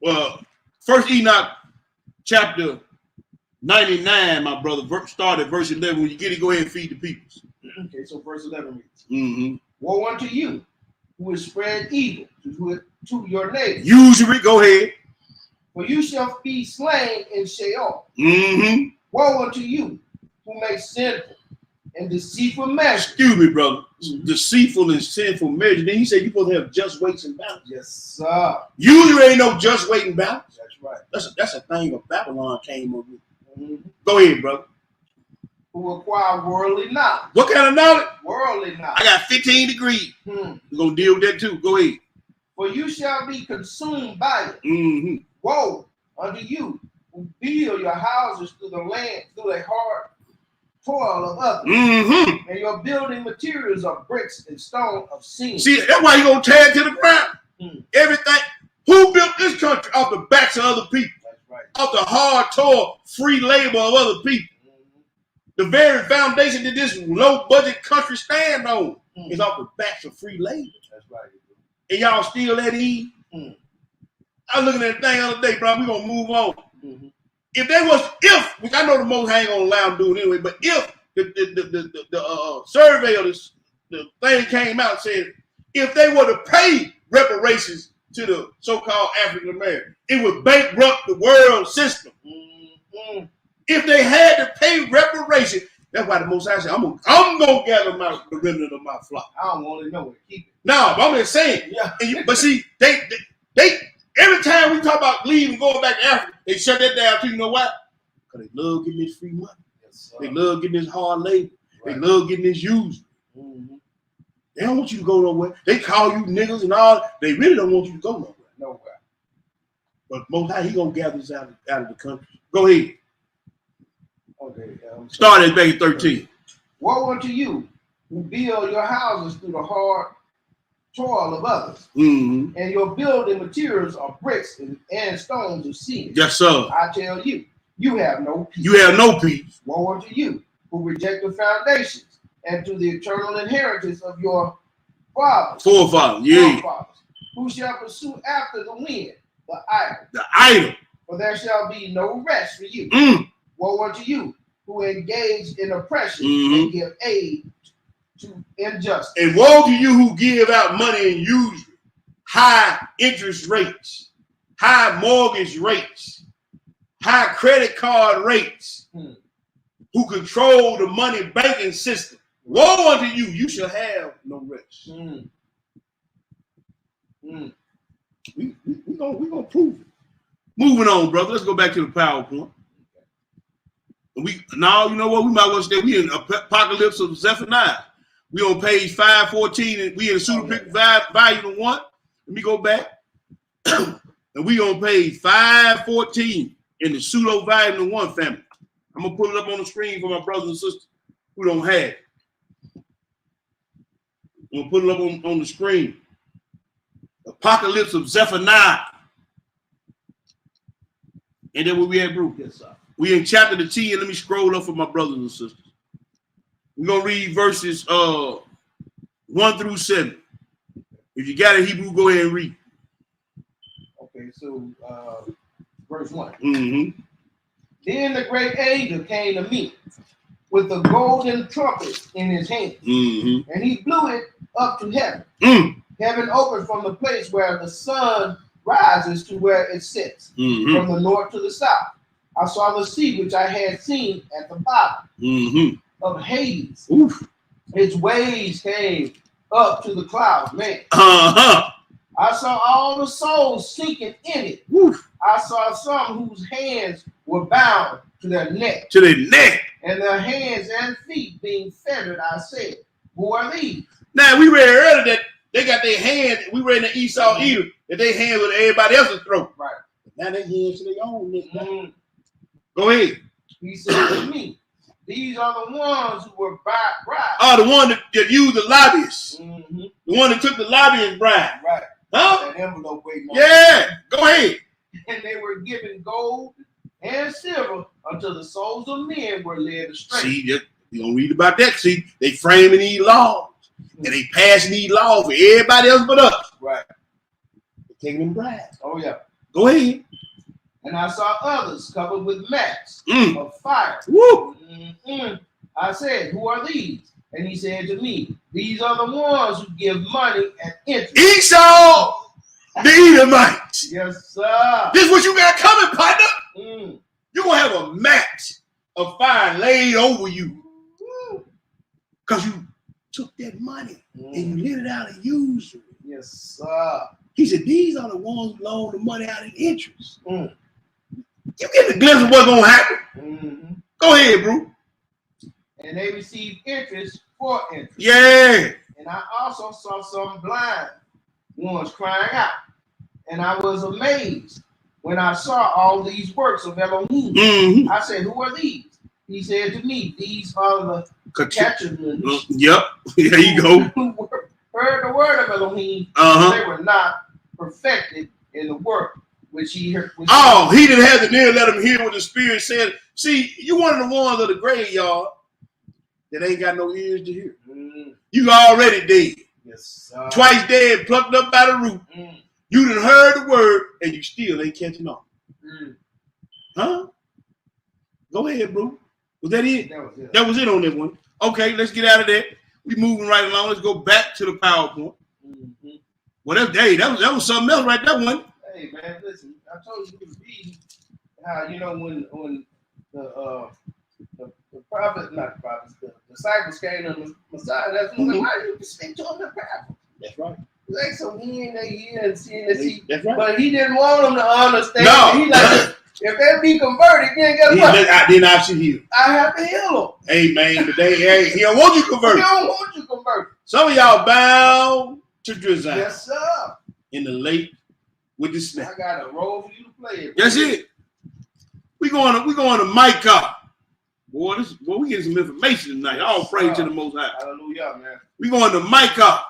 Well, first Enoch chapter 99, my brother, start at verse 11. When you get it, go ahead and feed the people. Okay, so verse 11 reads, Mm-hmm. Woe unto you, who has spread evil to your neighbor, Usury, go ahead. for you shall be slain in Sheol. Mm-hmm. Woe unto you, who make sinful and deceitful measures. Excuse me, brother. Deceitful and sinful measure. Then he said you're supposed to have just weights and balance. Yes, sir. Usury ain't no just weight and balance. That's right. That's a thing of Babylon came up with. Mhm. Go ahead, brother. Who acquire worldly knowledge. What kind of knowledge? Worldly I knowledge. got 15 degrees. Hmm. We're going to deal with that too. Go ahead. For you shall be consumed by it. Mm-hmm. Woe unto you, who build your houses through the land, through the hard toil of others. Mm-hmm. And your building materials are bricks and stone of sin. See, that's why you going to tear it to the ground. Mm. Everything. Who built this country off the backs of other people? That's right. Off the hard toil, free labor of other people. The very foundation that this low-budget country stand on is off the backs of free labor. That's right. And y'all still at ease? Mm. I was looking at the thing the other day, bro. We're going to move on. Mm-hmm. Which I know the most ain't going to allow them to do it anyway, but if the survey of the thing came out and said, if they were to pay reparations to the so-called African American, it would bankrupt the world system. Mm-hmm. If they had to pay reparations, that's why the Most High said, I'm gonna gather the remnant of my flock. I don't want to know where to keep it. No, but I'm just saying. Yeah. But see, they every time we talk about leaving, going back to Africa, they shut that down too. You know why? Because they love getting this free money. Yes, They love getting this hard labor. Right. They love getting this used. Mm-hmm. They don't want you to go nowhere. They call you niggas and all. They really don't want you to go nowhere. Nowhere. But Most High, he gonna gather us out of the country. Go ahead. Okay. Start at back 13. Woe unto you, who build your houses through the hard toil of others, Mm-hmm. and your building materials are bricks and stones of sin. Yes, sir. I tell you, you have no peace. You have no peace. Woe unto you, who reject the foundations and to the eternal inheritance of your fathers, Forefather, yeah. forefathers, who shall pursue after the wind, the idol, The idol. for there shall be no rest for you. Mm. Woe unto you, who engage in oppression Mhm. and give aid to injustice. And woe to you who give out money and use high interest rates, high mortgage rates, high credit card rates, who control the money banking system. Woe unto you, you shall have no rest. Mm. Mm. We gonna prove it. Moving on, brother. Let's go back to the PowerPoint. Now, you know what? We might well stay. We in Apocalypse of Zephaniah. We on page 514, and we in the pseudepic volume 1. Let me go back. And we on page 514 in the pseudo volume 1 family. I'm gonna put it up on the screen for my brothers and sisters who don't have it. I'm gonna put it up on the screen. Apocalypse of Zephaniah. And then where we at, Bruce? Yes, sir. We in chapter 10. Let me scroll up for my brothers and sisters. We're gonna read verses 1 through 7. If you got it, Hebrew, go ahead and read. Okay, so verse 1. Mm-hmm. Then the great angel came to me with a golden trumpet in his hand, Mm-hmm. and he blew it up to heaven. Mm. Heaven opened from the place where the sun rises to where it sets, Mm-hmm. from the north to the south. I saw the sea which I had seen at the bottom Mm-hmm. of Hades. Oof. Its waves came up to the clouds. Man, Uh-huh. I saw all the souls sinking in it. Oof. I saw some whose hands were bound to their neck, To the neck. and their hands and feet being fettered. I said, who are these? Now we read earlier that they got their hand. We read in the Esau Edom that they hands with everybody else's throat. Right. Now they hands to their own neck. Mm. Go ahead. He said to me, these are the ones who were bribed. Oh, the one that used the lobbyists. Mm-hmm. The one that took the lobbyist bribe. Right. Huh? That envelope waiting on Yeah. Go ahead. and they were given gold and silver until the souls of men were led astray. See, you don't read about that. See, they framing these laws. And they passing these laws for everybody else but us. Right. They taking them bribes. Oh, yeah. Go ahead. And I saw others covered with mats Mm. of fire. Woo. Mm-mm. I said, who are these? And he said to me, these are the ones who give money at interest. Esau, the Edomites. Yes, sir. This is what you got coming, partner. Mm. You're going to have a mat of fire laid over you. Because you took that money and Mm. you let it out and used it. Yes, sir. He said, these are the ones who loan the money out in interest. Mm. You get a glimpse of what's going to happen. Mm-hmm. Go ahead, bro. And they received interest for interest. Yeah. And I also saw some blind ones crying out. And I was amazed when I saw all these works of Elohim. Mm-hmm. I said, who are these? He said to me, these are the catchmen Yep. There you go. who heard the word of Elohim. Uh-huh. They were not perfected in the work which he heard. Oh, he didn't have the ear, let him hear what the Spirit said. See, you one of the ones of the graveyard that ain't got no ears to hear. Mm. You already dead. Yes, Twice dead, plucked up by the root. Mm. You done heard the word, and you still ain't catching on. Mm. Huh? Go ahead, bro. Was that it? That was it. That was it on that one. Okay, let's get out of that. We moving right along. Let's go back to the PowerPoint. Mm-hmm. Well, that was something else right there, wasn't it? Hey man, listen. I told you to read how when the prophet, not the prophets, the disciples came to the Messiah. That's when how you speak to him in parables. That's right. Like so he in their ear and seeing that he, That's right. but he didn't want them to understand. No. He like if they be converted, then guess what? Then I should heal. I have to heal them. Amen. Today, hey, he don't want you He converted. don't want you converted. Some of y'all bound to drizzle Yes, sir. in the lake with the snake. I got a role for you to play. That's it. We going to Micah. Boy, we getting some information tonight. All praise to the Most High. Hallelujah, man. We going to Micah,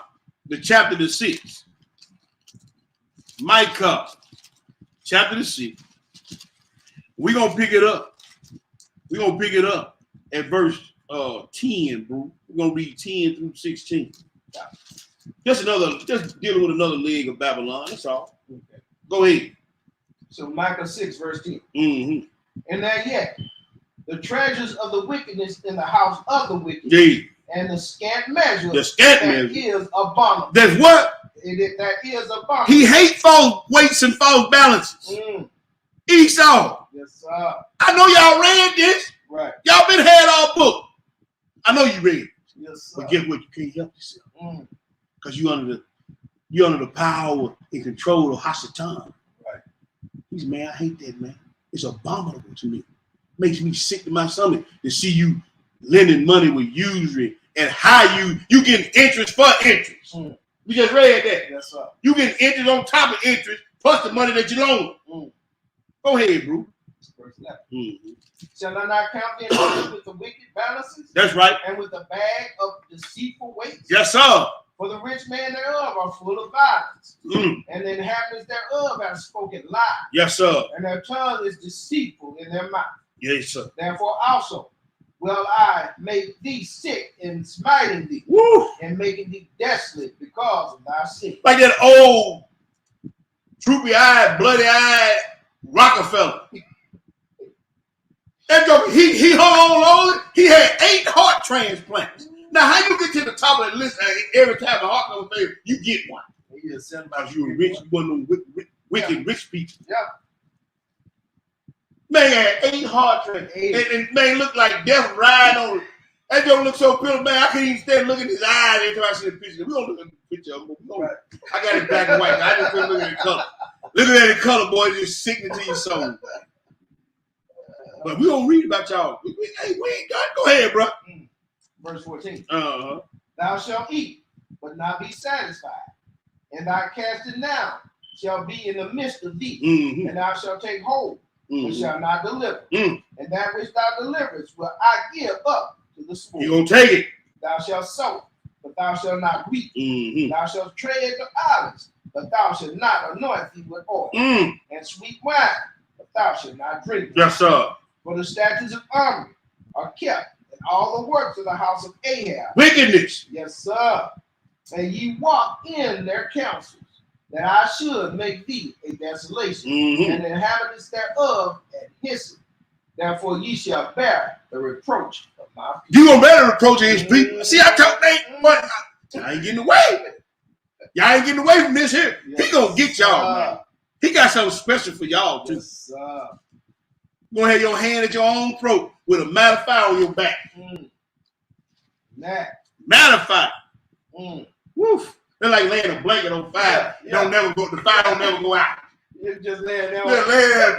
the chapter the 6th. Micah, chapter the 6th. We're going to pick it up. We're going to pick it up at verse 10, bro. We're going to read 10 through 16. Just dealing with another leg of Babylon. That's all. Okay. Go ahead. So Micah 6, verse 10. Mm-hmm. And that yet, the treasures of the wickedness in the house of the wicked, Yeah. and the scant measure The scant that measure. is abominable. That's what? That is abominable. He hate false weights and false balances. Mm. Esau. Yes, sir. I know y'all read this. Right. Y'all been had our book. I know you read it. Yes, sir. But guess what? You can't help yourself. Mm. Because you under the power and control of Hasatan. Right. He's man, I hate that, man. It's abominable to me. Makes me sick to my stomach to see you lending money with usury and how you getting interest for interest. Mm. We just read that. Yes, sir. You getting interest on top of interest plus the money that you loan. Mm. Go ahead, bro. Verse 11. Mm-hmm. Shall I not count their money with the wicked balances That's right. and with the bag of deceitful weights? Yes, sir. For the rich man thereof are full of violence, and the inhabitants thereof have spoken lies, Yes, sir. and their tongue is deceitful in their mouth. Yes, sir. Therefore also will I make thee sick in smiting thee, Woo! and making thee desolate because of thy sin. Like that old droopy-eyed, bloody-eyed Rockefeller. That joke, he hung on long. He had 8 heart transplants. Now, how you get to the top of the list every time the heart comes fail, you get one? He just said Because you were rich, you one of them wicked rich people. Yeah. Man had 8 heart transplants. And man looked like death riding on it. That joke looked so pitiful, man. I couldn't even stand looking at his eyes every time I see the picture. We don't look at the picture of him. I got it black and white. I just couldn't look at the color. Looking at the color, boy, it's just sickening to your soul. But we don't read about y'all. We ain't got. Go ahead, bro. Verse 14. Uh-huh. Thou shalt eat, but not be satisfied, and thy casting down shall be in the midst of thee, Mm-hmm. and thou shalt take hold, but shall not deliver. Mm. And that which thou deliverest will I give up to the sword. You gonna take it. Thou shalt sow, but thou shalt not reap. Mm-hmm. Thou shalt tread the olives, but thou shalt not anoint thee with oil, Mm. and sweet wine, but thou shalt not drink. Yes, sir. For the statutes of Omri are kept, and all the works of the house of Ahab. Wickedness. Yes, sir. And ye walk in their counsels, that I should make thee a desolation, Mm-hmm. and the inhabitants thereof at hissing. Therefore ye shall bear the reproach of my people. You gonna better reproach his people. See, I told they, but y'all ain't getting away. Y'all ain't getting away from this here. He gonna get y'all, man. He got something special for y'all too. Yes, sir. You gonna have your hand at your own throat with a matter of fire on your back. That. Matter of fire. Woof. They're like laying a blanket on fire. Yeah. Don't never go. The fire don't never go out. You just laying there. Yeah, laying that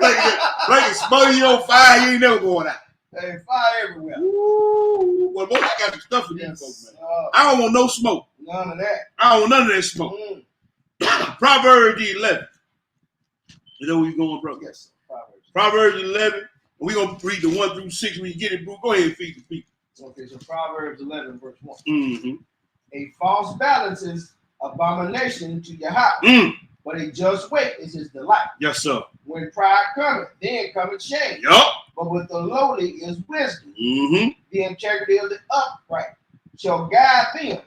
blanket smother you on fire. You ain't never going out. Hey, fire everywhere. Ooh, well, boy, I got some stuff for these Yes, folks, man. sir. I don't want no smoke. None of that. I don't want none of that smoke. Proverbs 11. You know where you going, bro? Yes, sir. Proverbs. Proverbs 11. We're going to read the 1 through 6 when you get it, bro. Go ahead and feed the people. Okay, so Proverbs 11, verse 1. Mm-hmm. A false balance is abomination to your house, but a just weight is his delight. Yes, sir. When pride cometh, then cometh shame. Yup. But with the lowly is wisdom. Mm-hmm. The integrity of the upright shall guide them,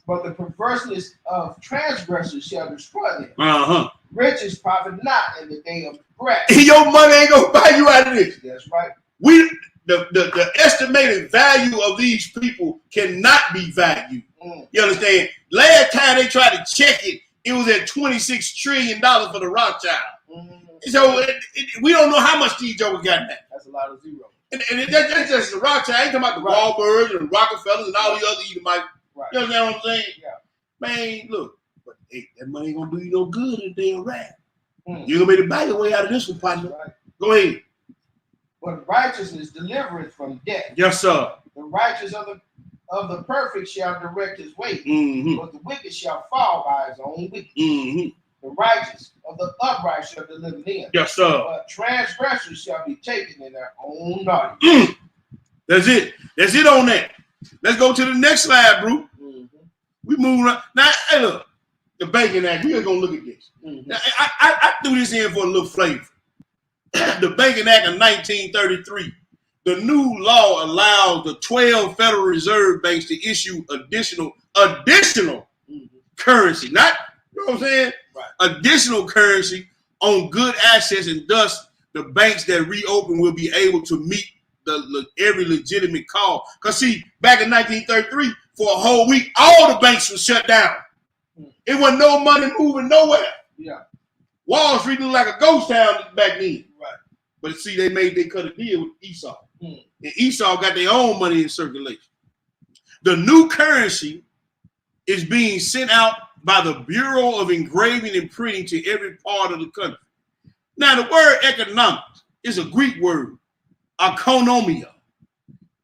but the perverseness of transgressors shall destroy them. Uh-huh. Riches profit not in the day of breath. Your money ain't going to buy you out of this. That's right. The estimated value of these people cannot be valued. You understand? Last time they tried to check it, it was at $26 trillion for the Rothschild. So we don't know how much these jokers got now. That's a lot of zero. And that's just the Rothschild. I ain't talking about the Wahlbergs and the Rockefellers and all the other Edomites. Right. You understand what I'm saying? Yeah. Man, look, but hey, that money ain't gonna do you no good in the damn rap. You're gonna be the back way out of this one, partner. Right. Go ahead. But righteousness delivereth from death. Yes, sir. The righteous of the perfect shall direct his way, Mm-hmm. but the wicked shall fall by his own wickedness. Mm-hmm. The righteous of the upright shall deliver them, Yes, sir. but transgressors shall be taken in their own naughty. That's it. That's it on that. Let's go to the next slide, bro. We moving on. Now, hey, look, the Banking Act. We're gonna look at this. Now, I threw this in for a little flavor. The Banking Act of 1933. The new law allows the 12 Federal Reserve banks to issue additional currency. Not, you know what I'm saying? Right. Additional currency on good assets, and thus the banks that reopen will be able to meet every legitimate call. Because see, back in 1933, for a whole week, all the banks were shut down. It wasn't no money moving nowhere. Yeah. Wall Street looked like a ghost town back then. Right. But see, they cut a deal with Esau. And Esau got their own money in circulation. The new currency is being sent out by the Bureau of Engraving and Printing to every part of the country. Now, the word economics is a Greek word, economia.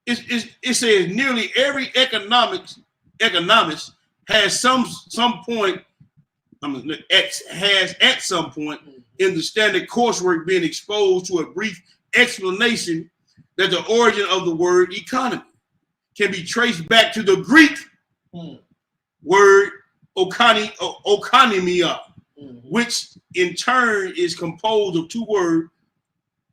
It says nearly every economist has some point at some point in the standard coursework been exposed to a brief explanation that the origin of the word economy can be traced back to the Greek word oikonomia, which in turn is composed of two words,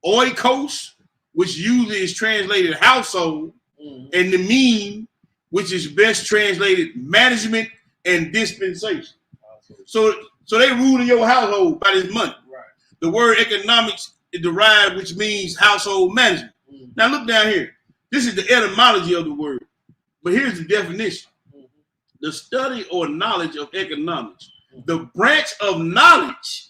oikos, which usually is translated household, and the meme, which is best translated management and dispensation. So they ruling your household by this money. Right. The word economics is derived, which means household management. Now look down here. This is the etymology of the word, but here's the definition. The study or knowledge of economics, the branch of knowledge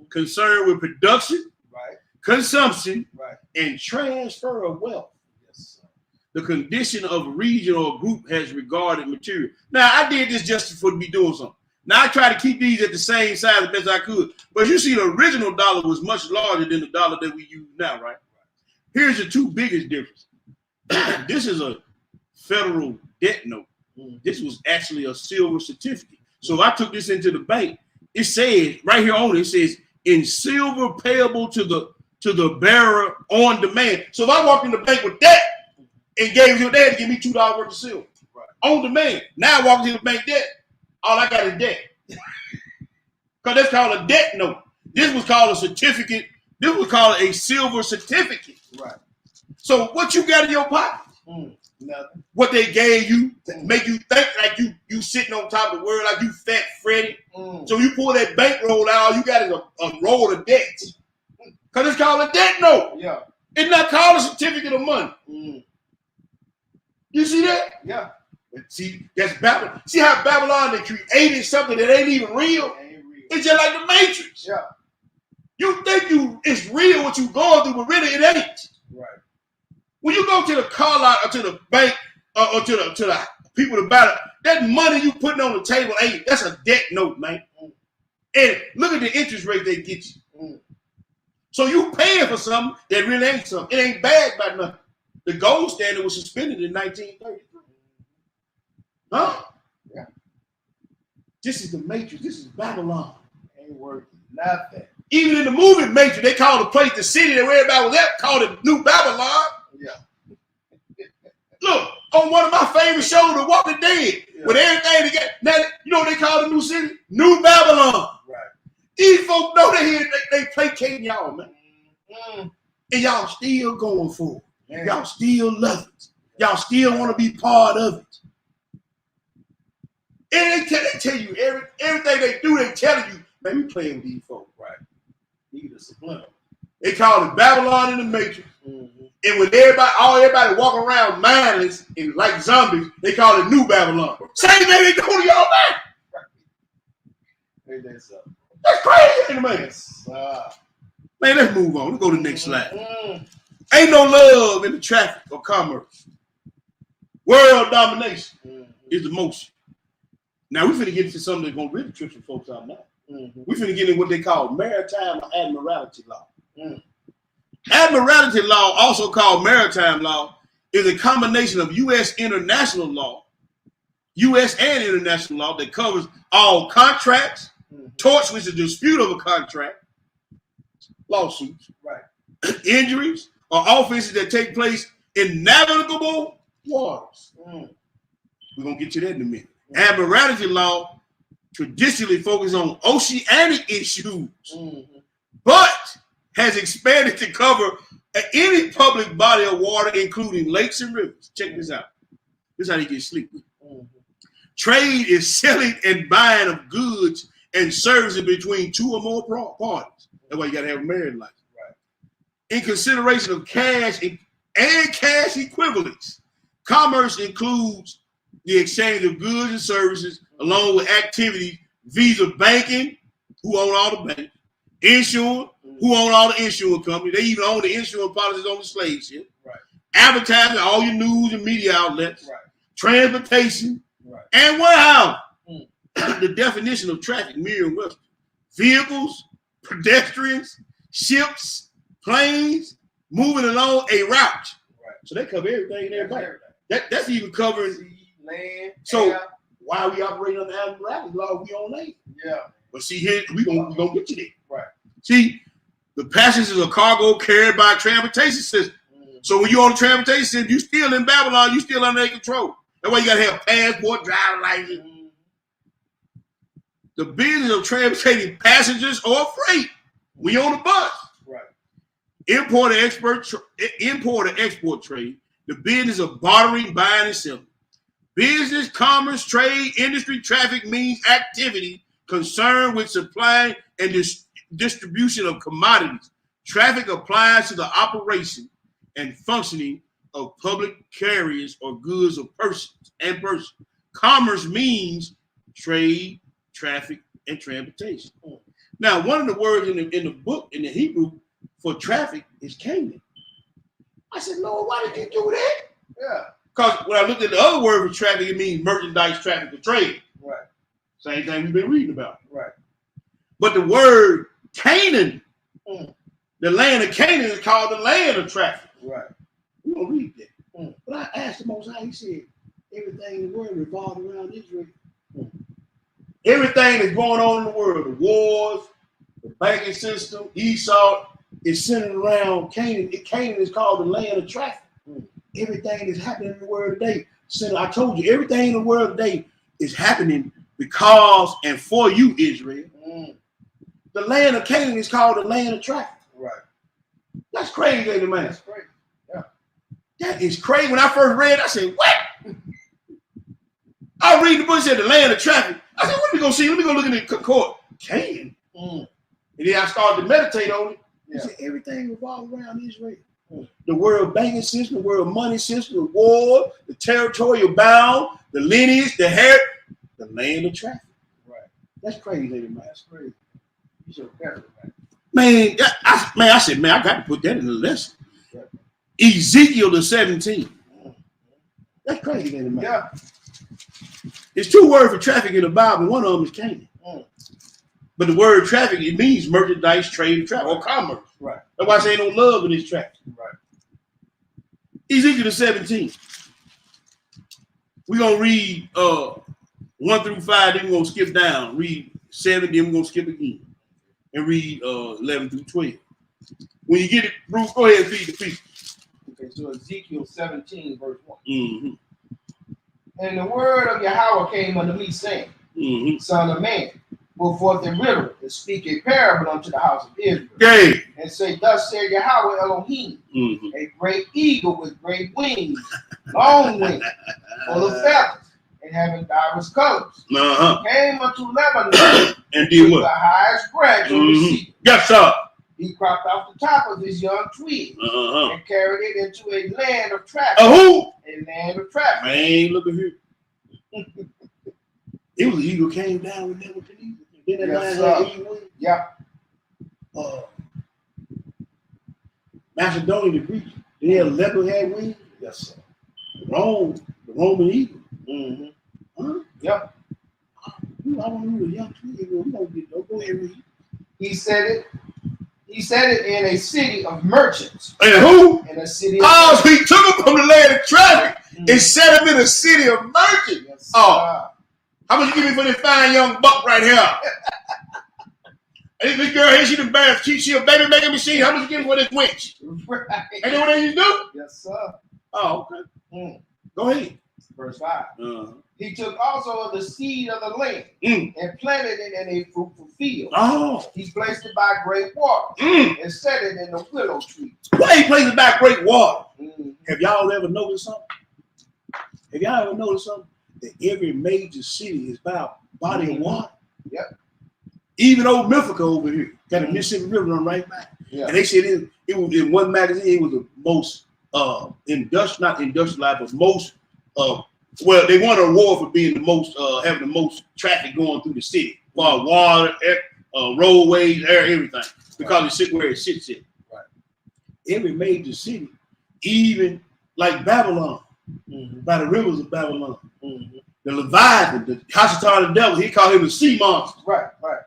concerned with production, Right. consumption, Right. and transfer of wealth. Yes, sir. The condition of a region or group has regarded material. Now, I did this just for me doing something. Now, I try to keep these at the same size as best I could. But you see, the original dollar was much larger than the dollar that we use now, right? Here's the two biggest differences. This is a federal debt note. This was actually a silver certificate. So if I took this into the bank, it says right here on it, it says in silver payable to the bearer on demand. So if I walked in the bank with that and gave you that to give me $2 worth of silver on demand. Now I walk into the bank debt, all I got is debt. Because that's called a debt note. This was called a certificate. This was called a silver certificate. Right. So what you got in your pocket? Nothing. What they gave you to make you think like you sitting on top of the world, like you fat Freddy. So you pull that bankroll out, all you got is a roll of debt. Because it's called a debt note. Yeah. It's not called a certificate of money. You see that? Yeah. See, that's Babylon. See how Babylon, they created something that ain't even real? Ain't real. It's just like the Matrix. Yeah. You think it's real what you going through, but really it ain't. Right. When you go to the car lot or to the bank or to the people to buy it, that money you putting on the table that's a debt note, man. And look at the interest rate they get you. So you paying for something that really ain't something. It ain't bad by nothing. The gold standard was suspended in 1933. Huh? Yeah. This is the Matrix. This is Babylon. Ain't worth nothing. Even in the movie Matrix, they called the place the city that everybody was at, called it New Babylon. Yeah. Look, on one of my favorite shows, The Walking Dead, with everything they got. Now, you know what they call the new city? New Babylon. Right. These folks know they placating y'all, man. And y'all still going for it. Man. Y'all still love it. Y'all still want to be part of it. And they tell you everything they do, they telling you, man, we playing with these folks. Right. Need a subliminal. They call it Babylon in the Matrix. And when everybody walk around mindless and like zombies, they call it New Babylon. Same thing they do to y'all now. Hey, that's up. That's crazy, man. Yes. Man, let's move on. Let's go to the next slide. Ain't no love in the traffic or commerce. World domination is the motion. Now, we're finna get into something that's going to really trip some folks out now. We're finna get into what they call maritime admiralty law. Admiralty law, also called maritime law, is a combination of U.S. international law, U.S. and international law that covers all contracts, torts, which is a dispute of a contract, lawsuits, Right. injuries, or offenses that take place in navigable waters. We're going to get to that in a minute. Admiralty law traditionally focuses on oceanic issues, but has expanded to cover any public body of water, including lakes and rivers. Check this out. This is how they get sleep with. Trade is selling and buying of goods and services between two or more parties. That's why you got to have a marriage license. Right. In consideration of cash and cash equivalents, commerce includes the exchange of goods and services along with activities visa banking, who own all the banks, insurance, who own all the insurance companies. They even own the insurance policies on the slave ship. Right. Advertising, all your news and media outlets. Right. Transportation. Right. And warehouse. The definition of traffic, Merriam-Webster: vehicles, pedestrians, ships, planes moving along a route. Right. So they cover everything in everybody. That's even covering. Sea, land, So air. why we operate under admiralty law? We on land. Yeah. But see here, we gonna get to that. Right. See, the passengers of cargo carried by a transportation system. So when you're on the transportation system, you still in Babylon, you still under their control. That's why you gotta have passport, driver license. the business of transporting passengers or freight. We on the bus. Right. Import and export trade. The business of bartering, buying, and selling. Business, commerce, trade, industry, traffic means activity concerned with supply and distribution of commodities. Traffic applies to the operation and functioning of public carriers or goods of persons and persons. Commerce means trade, traffic, and transportation. Now, one of the words in the book, in the Hebrew, for traffic is Canaan. I said, Lord, why did you do that? Yeah. Because when I looked at the other word for traffic, it means merchandise, traffic, or trade. Right. Same thing we've been reading about. Right. But the word Canaan, Mm. the land of Canaan is called the land of traffic. Right. We're going to read that. Mm. But I asked the Most High, he said, everything in the world revolves around Israel. Everything that's going on in the world, the wars, the banking system, Esau, is centered around Canaan. Canaan is called the land of traffic. Everything that's happening in the world today, I told you, everything in the world today is happening because and for you, Israel. The land of Canaan is called the land of traffic. Right. That's crazy, ain't it, man? That's great. Yeah. That is crazy. When I first read it, I said, what? I read the book, it said the land of traffic. I said, what are we going to see? Let me go look at the Concord. Canaan. And then I started to meditate on it. He said, everything revolves around Israel. The world banking system, the world money system, the war, the territorial bound, the lineage, the hair, the land of traffic. Right. That's crazy, ain't it, man? That's great. You should have careful, man. I said, man, I got to put that in the lesson. Ezekiel the 17. That's crazy, ain't it, man? Yeah. There's two words for traffic in the Bible. One of them is Canaan. But the word traffic, it means merchandise, trade, and travel, or commerce. Right. That's why I say no love in this traffic. Right. Ezekiel the 17. We're going to read 1 through 5, then we're going to skip down. Read 7, then we're going to skip again. And read 11 through 12. When you get it, Bruce, go ahead and feed the people. Okay, so Ezekiel 17, verse 1. Mm-hmm. And the word of Yahweh came unto me, saying, Son of man, go forth in riddle and speak a parable unto the house of Israel. Okay. And say, Thus said Yahweh Elohim, a great eagle with great wings, long wings, full of feathers, and having divers colors, came unto Lebanon and did with what? the highest branch of the sea. Yes, sir. He cropped off the top of his young twig and carried it into a land of traffic. Who? A land of traffic. Man, look at here. It was the eagle came down with Nebuchadnezzar. Then that Yes, lion had eagle wings. Yeah. Macedonia, the Greeks, they had leopard had wings. Yes, sir. Rome, the Roman eagle. Huh? Yep. I want to know the young twig. We don't get no. Go ahead and read. He said it in a city of merchants. And who? In a city of Oh, so he took him from the land of traffic and set him in a city of merchants. Yes, Oh. How much you give me for this fine young buck right here? Hey, this girl here, she a baby making machine. How much you give me for this winch? Right. Ain't that what they used to do? Yes, sir. Oh, okay. Go ahead. Verse 5. He took also of the seed of the land and planted it in a fruitful field. Oh. He placed it by great water and set it in the willow tree. Why he places back great water? Have y'all ever noticed something? That every major city is by a body of water? Yep. Even old Mythica over here got a Mississippi River run right by. Yeah. And they said it was in one magazine, it was the most not industrialized, but most well, they won an award for being the most having the most traffic going through the city. For water, air, roadways, air, everything. Because it sits where it sits in. Right. Every major city, even like Babylon, by the rivers of Babylon. The Leviathan, the Hashatar the devil, he called him the sea monster. Right, right.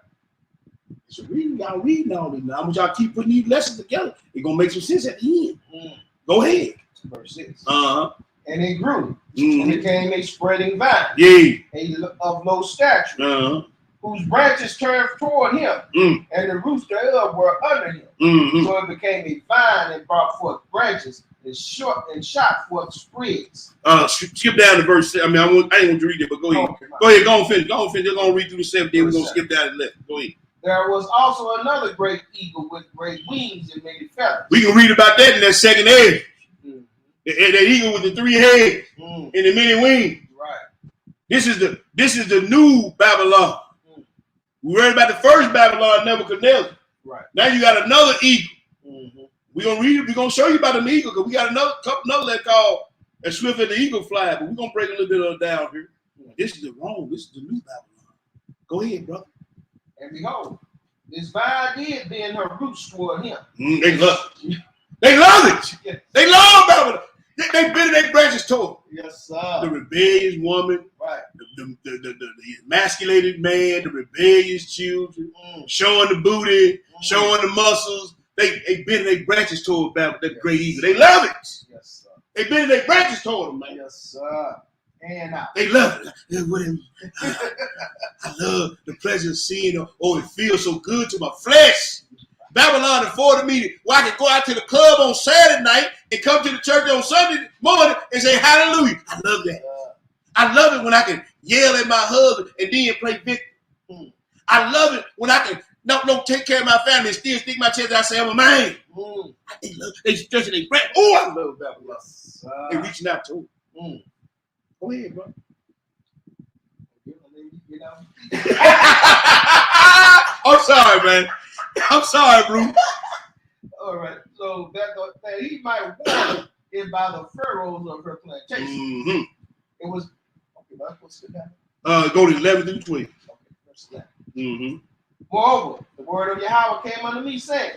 So y'all reading all this now. I want y'all keep putting these lessons together. It's gonna make some sense at the end. Go ahead. Verse 6. Uh-huh. And it grew and became a spreading vine, Yeah. of low stature, Uh-huh. whose branches turned toward him, and the roots thereof were under him. So it became a vine and brought forth branches and shot for spreads. Skip down to verse. I mean, I didn't want to read it, but go ahead. Okay, Go ahead. Go on, finish. Go on, finish. They're gonna read through the 7th day. We're gonna skip down to 11. Go ahead. There was also another great eagle with great wings and many feathers. We can read about that in that second edge. Mm. That eagle with the 3 heads Mm. and the many wings. Right. This is the new Babylon. Mm. We read about the first Babylon, Nebuchadnezzar. Right. Now you got another eagle. Mm-hmm. We're gonna read it. We're gonna show you about an eagle because we got another that called as swift as the eagle fly. But we're gonna break a little bit of it down here. This is the wrong. This is the new Babylon. Go ahead, brother. And behold, this vine did bend her roots toward him. They love it. They love it. Yes, They love Babylon. They bend their branches toward yes the sir. rebellious woman, Right. the emasculated man, the rebellious children, Mm. showing the booty, showing the muscles. They bend their branches toward Babylon, that great eagle. They love it. Yes sir. They bend their branches toward him, man. Yes sir. And now. They love it. I love the pleasure of seeing it. Oh, it feels so good to my flesh. Babylon afforded me where I could go out to the club on Saturday night and come to the church on Sunday morning and say hallelujah. I love that. I love it when I can yell at my husband and then play victim. I love it when I can don't take care of my family and still stick my chest out and say I'm a man. They stretching their breath. Oh, I love Babylon. They reaching out to him. Go ahead, bro. I'm sorry, man. I'm sorry, bro. All right. So that he might warn it by the furrows of her plantation. Mm-hmm. It was okay. That's what's good now. Go to 11 through 12. Okay. Verse 11. Mm-hmm. Moreover, the word of Yahweh came unto me, saying,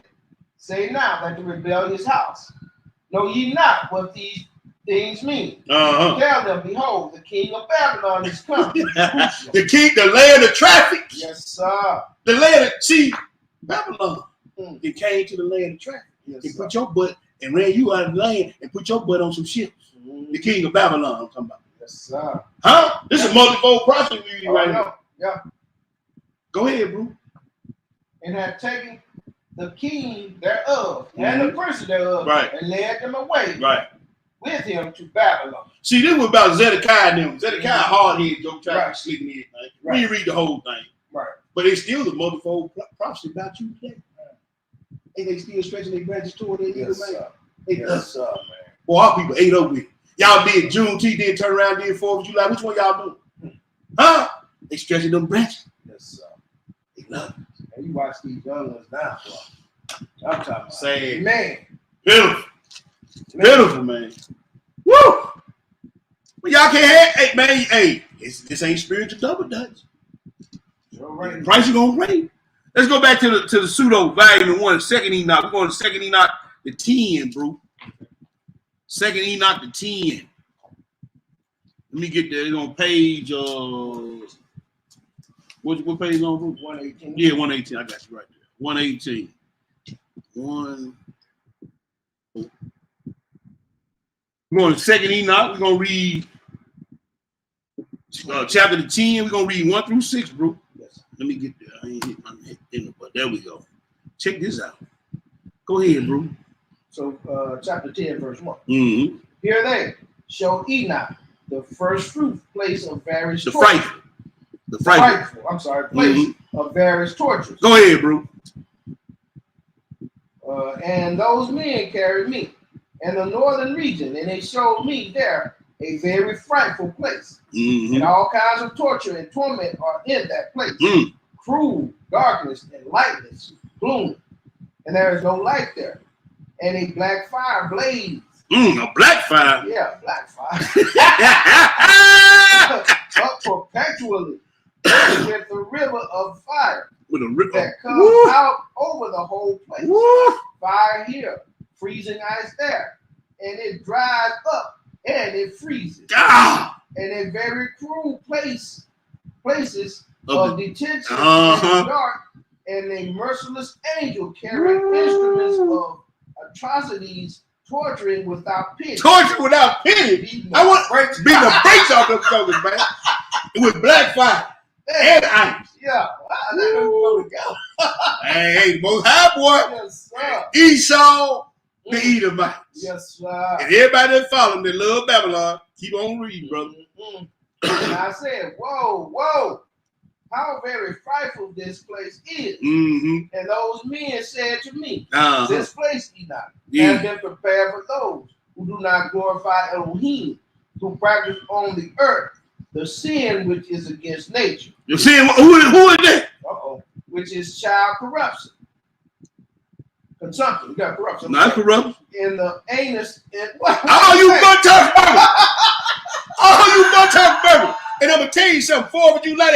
say now that the rebellious house, know ye not what these things mean? Uh-huh. Tell them, behold, the king of Babylon is come. The king, the land of traffic. Yes, sir. The land of, see, Babylon. Mm. It came to the land of traffic. Yes, It sir. put your butt and ran you out of the land and put your butt on some ships. The king of Babylon, I'm talking about. Yes, sir. Huh? This is a multifold prophecy we reading right now. now. Yeah. Go ahead, bro. And had taken the king thereof and the prince thereof, Right. and led them away Right. with him to Babylon. See, this was about Zedekiah and them. Zedekiah hard-headed, Joe, trying Right. to sleep in everything. Right. We didn't read the whole thing. Right. But it's still the multifold prophecy about you today. And they still stretching their branches toward their eagle, Yes, man. sir. They Yes, sir, man. Boy, our people ate up with it. Y'all did Juneteenth, then turn around, did 4th of July. Which one y'all doing? Huh? They stretching them branches. Yes, sir. They love it. And you watch these young ones now, boy. I'm talking about. Sad. Man. Beautiful. Beautiful, man. Woo! But y'all can't have, hey, man, hey, this ain't spiritual double dutch. You're right. The price you gonna pay. Let's go back to the pseudo volume 1, second Enoch. We're going to second Enoch to 10, bro. Second Enoch to 10. Let me get there. It's on page what page on, bro? 118. Yeah, 118. I got you right there. 118. We're going to second Enoch. We're gonna read chapter 10. We're gonna read 1 through 6, bro. Yes. Let me get there. I ain't hit my head in the butt. There we go. Check this out. Go ahead, bro. So, chapter 10, verse 1. Mm-hmm. Here they show Enoch the first fruit place of various The tortures. frightful. The frightful. I'm sorry, place Mm-hmm. of various tortures. Go ahead, bro. And those men carried me in the northern region, and they showed me there a very frightful place. Mm-hmm. And all kinds of torture and torment are in that place. Mm. Cruel, darkness, and lightness, gloom. And there is no light there. And a black fire blazed. A black fire. Yeah, black fire. Up perpetually with the river of fire With a rip. that comes Woo. out over the whole place. Woo. Fire here, freezing ice there. And it dries up and it freezes. Ah. And a very cruel places Of of detention Uh-huh. and dark, and a merciless angel carrying instruments of atrocities, torturing without pity. Torture without pity. Beating I want breaks- beating the brakes off them jokers, man. With black fire and ice. Yeah, that don't go together. Hey, most high boy. Yes, sir. Esau the Edomites. Yes, sir. And everybody that follow them, that love Babylon, keep on reading, brother. And I said, whoa, whoa, how very frightful this place is. Mm-hmm. And those men said to me, Uh-huh. this place, Enoch, Yeah. has been prepared for those who do not glorify Elohim, who practice on the earth the sin which is against nature. You see who is that? Which is child corruption. Consumption. You got corruption. Not corrupt. In the anus. Oh, you gonna talk burger. Oh, you gonna talk burger. And I'm gonna tell you something. 4th of July,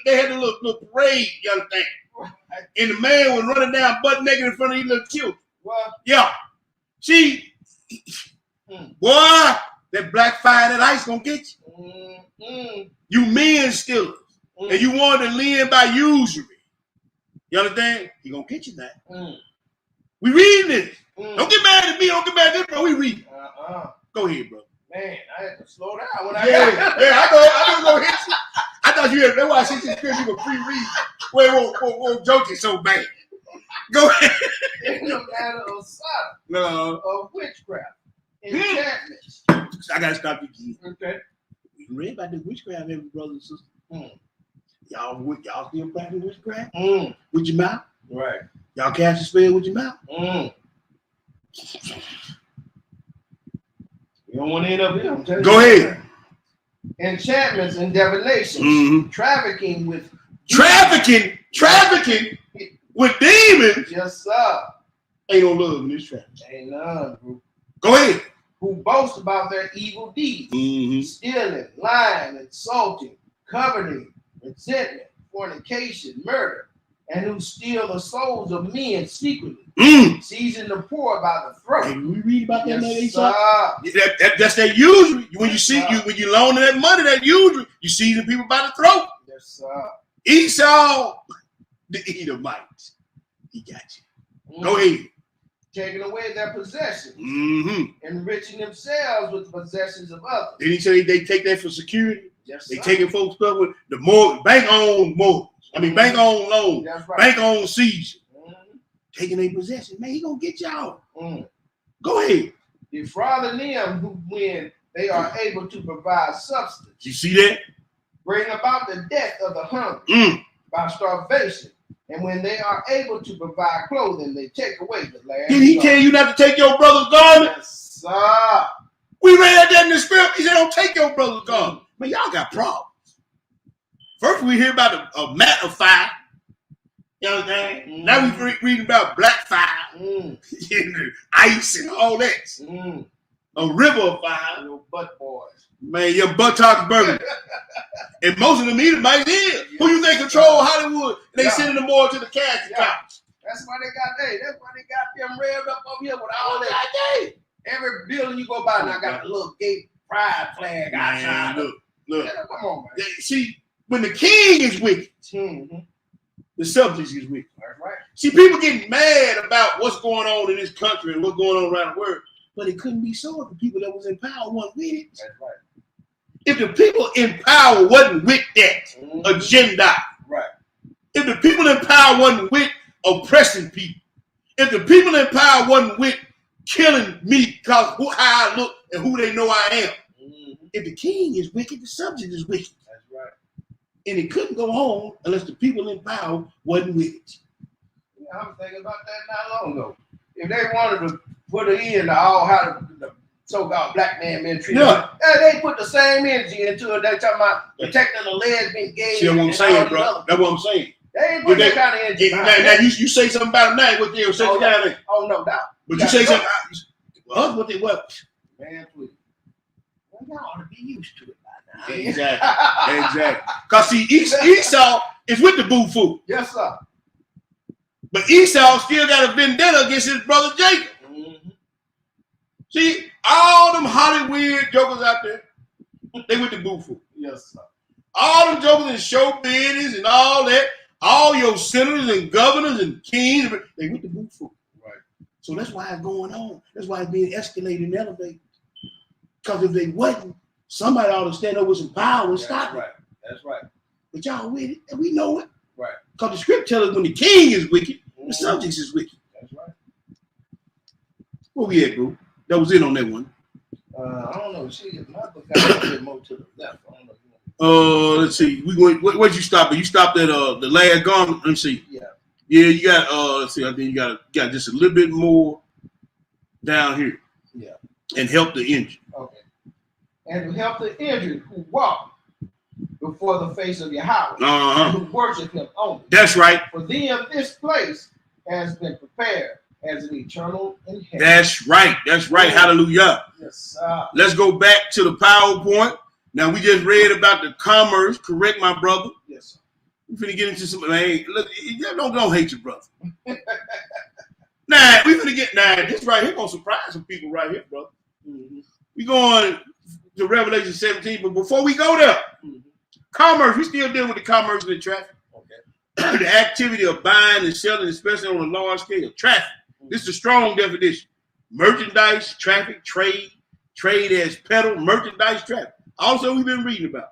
they had a little parade, young thing. And the man was running down butt naked in front of these little children. What? Yeah. See, boy, that black fire, that ice gonna get you. You men stealers. And you want to live by usury. You understand? He gonna get you now. We reading this. Don't get mad at me. Don't get mad at this, bro. We reading. Go ahead, bro. Man, I had to slow down when I I know gonna hit you. I thought you had. That's why I sent you the script. You were pre-read. Won't joke it so bad. Go ahead. In the matter of Sodom, No. of witchcraft, enchantments. I gotta stop you again. Okay. We read about the witchcraft, every brother and sister. Y'all still practicing witchcraft with your mouth? Right. Y'all cast a spell with your mouth? You don't want to end up here. I'm telling Go you. ahead. Enchantments and divinations, trafficking with with demons. Yes, sir. Ain't no love in this traffic. Ain't none, bro. Go ahead. Who boast about their evil deeds, stealing, lying, insulting, coveting, resentment, fornication, murder, and who steal the souls of men secretly, seizing the poor by the throat. Hey, we read about that, Yes, that's that usury. When you loan that money, that usury, you seizing people by the throat. Yes, sir. Esau, the Edomites, he got you. Go ahead. Taking away their possessions, enriching themselves with the possessions of others. Did he say they take that for security? Yes, They sir. taking folks stuff with the bank-owned mortgage. I mean, bank-owned loan, That's right. bank-owned seizure. Taking their possession. Man, he gonna get y'all. Go ahead. Defrauding them when they are able to provide substance. You see that? Bring about the death of the hungry by starvation. And when they are able to provide clothing, they take away the land. Did he tell you not to take your brother's garment? Yes, sir. We read that in the script. He said, don't take your brother's garment. Man, y'all got problems. First, we hear about a mat of fire. You understand? Now we reading about black fire, ice and all that. A river of fire. Your butt boys. Man, your buttocks burning. And most of them Edomites is. Who you think control Hollywood? And they sending them more to the cash accounts. That's why that's why they got them revved up over here with all that. Every building you go by now got a little gay pride flag outside. Look. Come on, man. See, when the king is wicked, the subjects is wicked. That's right. See, people getting mad about what's going on in this country and what's going on around the world, but it couldn't be so if the people that was in power wasn't with it. That's right. If the people in power wasn't with that agenda, right. If the people in power wasn't with oppressing people, if the people in power wasn't with killing me because how I look and who they know I am, if the king is wicked, the subject is wicked. That's right. And it couldn't go on unless the people in power wasn't with it. Yeah, I was thinking about that not long ago. If they wanted to put an end to all how the so-called black man been treated, they put the same energy into it. They talking about protecting the lesbian, gay. See what I'm saying, bro? That's what I'm saying. They ain't put that kind of energy. Now you say something about it now, what they'll say down there. Oh, no doubt. But you say something. Well, what they what? Man, please. Well, y'all ought to be used to it by now. Exactly. Because see, Esau is with the boo food. Yes, sir. But Esau still got a vendetta against his brother Jacob. See, all them Hollywood jokers out there, they with the boo food. Yes, sir. All them jokers in show business and all that, all your senators and governors and kings, they with the boo food. Right. So that's why it's going on. That's why it's being escalated and elevated. Because if they wasn't, somebody ought to stand up with some power and stop it. That's right. But y'all with it, and we know it. Right. Because the script tells us when the king is wicked, the subjects is wicked. That's right. Where we at, bro? That was it on that one. I don't know. My book got a bit more to the left. I don't know. Let's see. We going. Where'd you stop at? You stopped at the last garment. Let me see. Yeah. Yeah, you got. Let's see. I think you got just a little bit more down here. Yeah. And help the injured. Okay. And to help the injured who walk before the face of Yahweh, and who worship Him only. That's right. For them, this place has been prepared as an eternal inheritance. That's right. That's right. Hallelujah. Yes, sir. Let's go back to the PowerPoint. Now we just read about the commerce. Correct, my brother. Yes, sir. We finna get into some. Man, look, don't hate your brother. Nah, we finna get. This right here gonna surprise some people right here, brother. Mm-hmm. We going to Revelation 17, but before we go there, commerce. We still dealing with the commerce and the traffic. Okay. The activity of buying and selling, especially on a large scale. Traffic. This is a strong definition. Merchandise, traffic, trade as peddle, merchandise, traffic. Also, we've been reading about.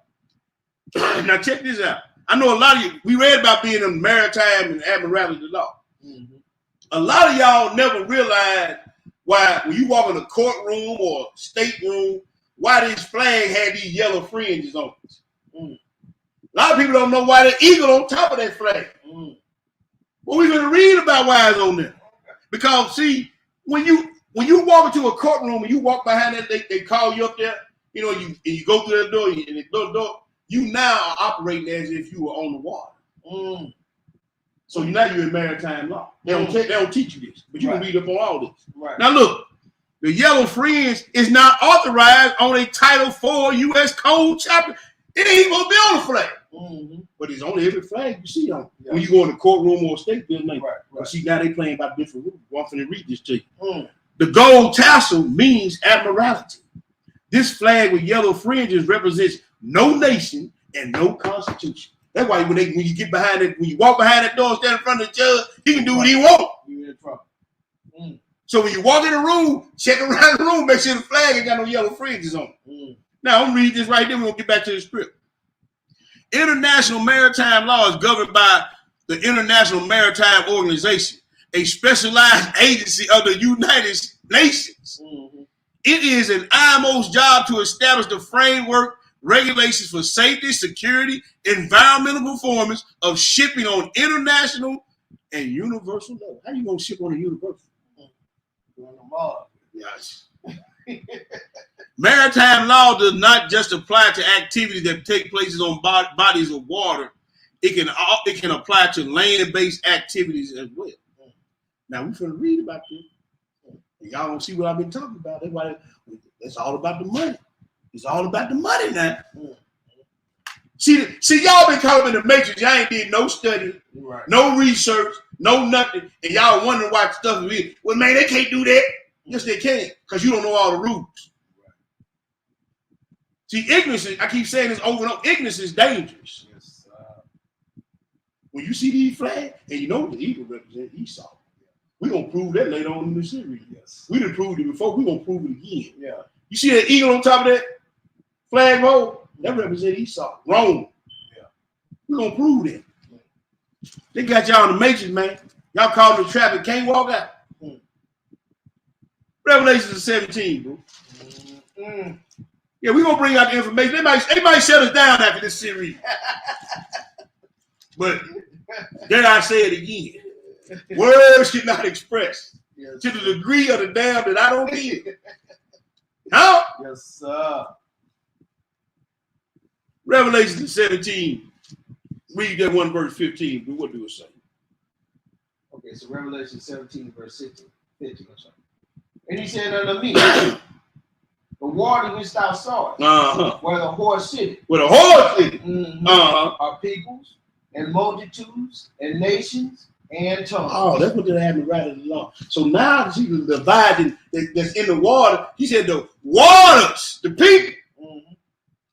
Now, check this out. I know a lot of you, we read about being in maritime and admiralty law. Mm-hmm. A lot of y'all never realized why, when you walk in a courtroom or state room, why this flag had these yellow fringes on it. Mm. A lot of people don't know why the eagle on top of that flag. Mm. But we're going to read about why it's on there. Because, see, when you walk into a courtroom and you walk behind that, they call you up there, you know, you go through that door, and they go to the door, you now are operating as if you were on the water. Mm. So now you're in maritime law. They don't teach you this, but you can read up on all this. Right. Now look, the yellow fringe is not authorized on a Title IV U.S. Code chapter. It ain't even gonna be on the flag. Mm-hmm. But it's only every flag you see on when you go in the courtroom or a state building. Right. But see, now they playing by different rules. I'm finna read this to you. Mm. The gold tassel means admiralty. This flag with yellow fringes represents no nation and no constitution. That's why when you get behind it, when you walk behind that door and stand in front of the judge, he can do what he wants. You're in trouble. Mm. So when you walk in the room, check around the room, make sure the flag ain't got no yellow fringes on it. Mm. Now I'm gonna read this right there. We're gonna get back to the script. International maritime law is governed by the International Maritime Organization, a specialized agency of the United Nations. Mm-hmm. It is an IMO's job to establish the framework regulations for safety, security, environmental performance of shipping on international and universal level. How you gonna ship on a universal? Yes. Maritime law does not just apply to activities that take place on bodies of water. It can apply to land-based activities as well. Now we're going to read about this. Y'all don't see what I've been talking about. That's why it's all about the money. It's all about the money now. See, y'all been caught up in the matrix. Y'all ain't did no study, no research, no nothing, and y'all wondering why stuff is. Well, man, they can't do that. Yes, they can, because you don't know all the rules. See, ignorance, I keep saying this over and over, ignorance is dangerous. Yes, when you see these flags, and you know the eagle represents Esau. We're going to prove that later on in the series. Yes. We done proved it before, we're going to prove it again. Yeah. You see that eagle on top of that flag roll? That represents Esau, Rome. Yeah. We're going to prove that. Yeah. They got y'all in the matrix, man. Y'all caught in the traffic, can't walk out. Revelation 17, bro. Mm-hmm. Yeah, we're going to bring out the information. They might shut us down after this series. But then I say it again. Words cannot express to the degree of the damn that I don't need. Huh? Yes, sir. Revelation 17. Read that one verse 15. But what do it say? Okay, so Revelation 17, verse 15. And he said unto me, the water which thou sawest, where the horse sitteth, are peoples and multitudes and nations and tongues. Oh, that's what they're having right in the law. So now see the dividing that's in the water. He said the waters, the people. Mm-hmm.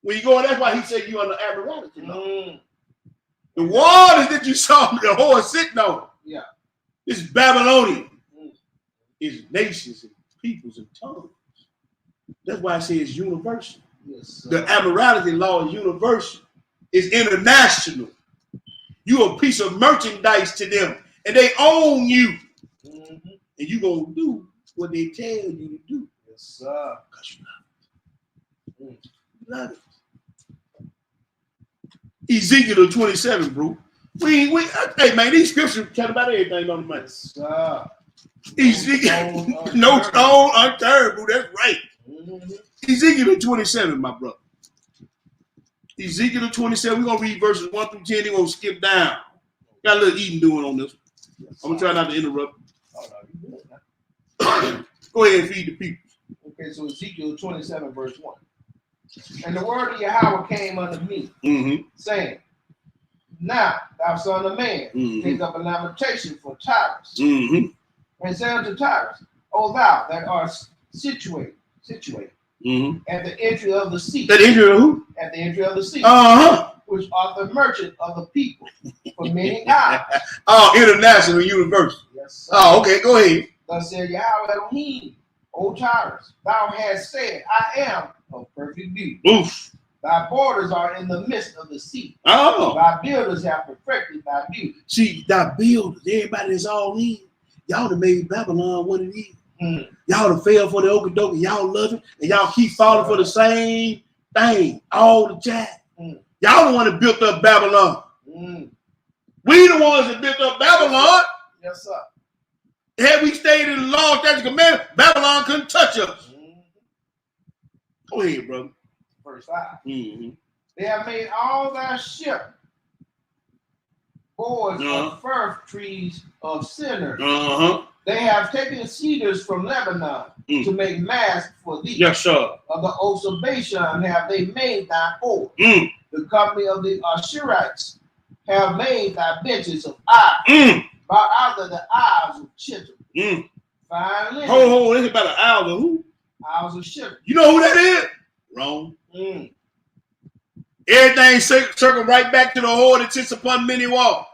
When you go, that's why he said you under admiralty law. Mm. The waters that you saw the horse sitting on. Yeah. This is Babylonian. Mm. It's nations and peoples and tongues. That's why I say it's universal. Yes, the admiralty law is universal. It's international. You're a piece of merchandise to them, and they own you. Mm-hmm. And you're going to do what they tell you to do. Yes, sir. Because you love it. You love it. Ezekiel 27, bro. Hey man, these scriptures tell about everything on the money. Yes, sir. Ezekiel, no stone unturned, bro. That's right. Mm-hmm. Ezekiel 27, my brother. Ezekiel 27, we're going to read verses 1 through 10. We're going to skip down. Got a little eating doing on this. Yes, I'm going to try not to interrupt. oh, no, you good now. Go ahead and feed the people. Okay, so Ezekiel 27, verse 1. And the word of Yahweh came unto me, Mm-hmm. saying, Now, thou son of man, Mhm. take up a lamentation for Tyrus, Mm-hmm. and say unto Tyrus, O thou that art situated Mm-hmm. at the entry of the sea, That injury of who? at the entry of the sea, Uh-huh. which art the merchant of the people, for many hours. Oh, International University. Yes, sir. Oh, okay. Go ahead. Thus said Yahweh Elohim, O Tyrus, thou hast said, I am of perfect beauty. Oof. Thy borders are in the midst of the sea. Oh. Thy builders have perfected thy beauty. See, that builders, everybody that's all in, y'all done made Babylon what it is. Mm. Y'all done fell for the okie y'all love it, and y'all keep falling for the same thing all the time. Mm. Y'all the one that built up Babylon. Mm. We the ones that built up Babylon. Yes, sir. Had we stayed in the law, statute, commandment, Babylon couldn't touch us. Mm. Go ahead, brother. Verse 5. Mm-hmm. They have made all thy ship boards of fir trees of sinners. Uh-huh. They have taken cedars from Lebanon to make masks for thee. Yes, sir. Of the oaks of Bashan have they made thy board. Mm. The company of the Asherites have made thy benches of iron. Mm. Brought out of the isles of Chittim. Mm. Fine linen. Hold, this is about an hour of who? Isles of Chittim. You know who that is? Wrong. Mm. Everything circle right back to the whore that sits upon many walls.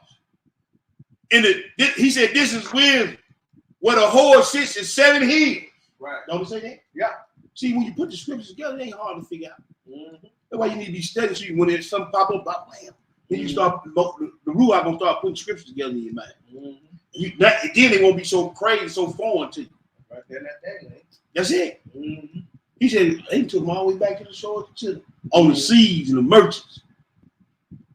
He said, this is where the whore sits in 7 hills. Right. Don't it say that? Yeah. See, when you put the scriptures together, it ain't hard to figure out. Mm-hmm. That's why you need to be studying. So when there's something pop up, bam, then you start, the Ruach gonna start putting scriptures together in your mind. Mm-hmm. Then it won't be so crazy, so foreign to you. Right there in that day, man. That's it. Mm-hmm. He said they took them all the way back to the shores of Chile, on the seas and the merchants.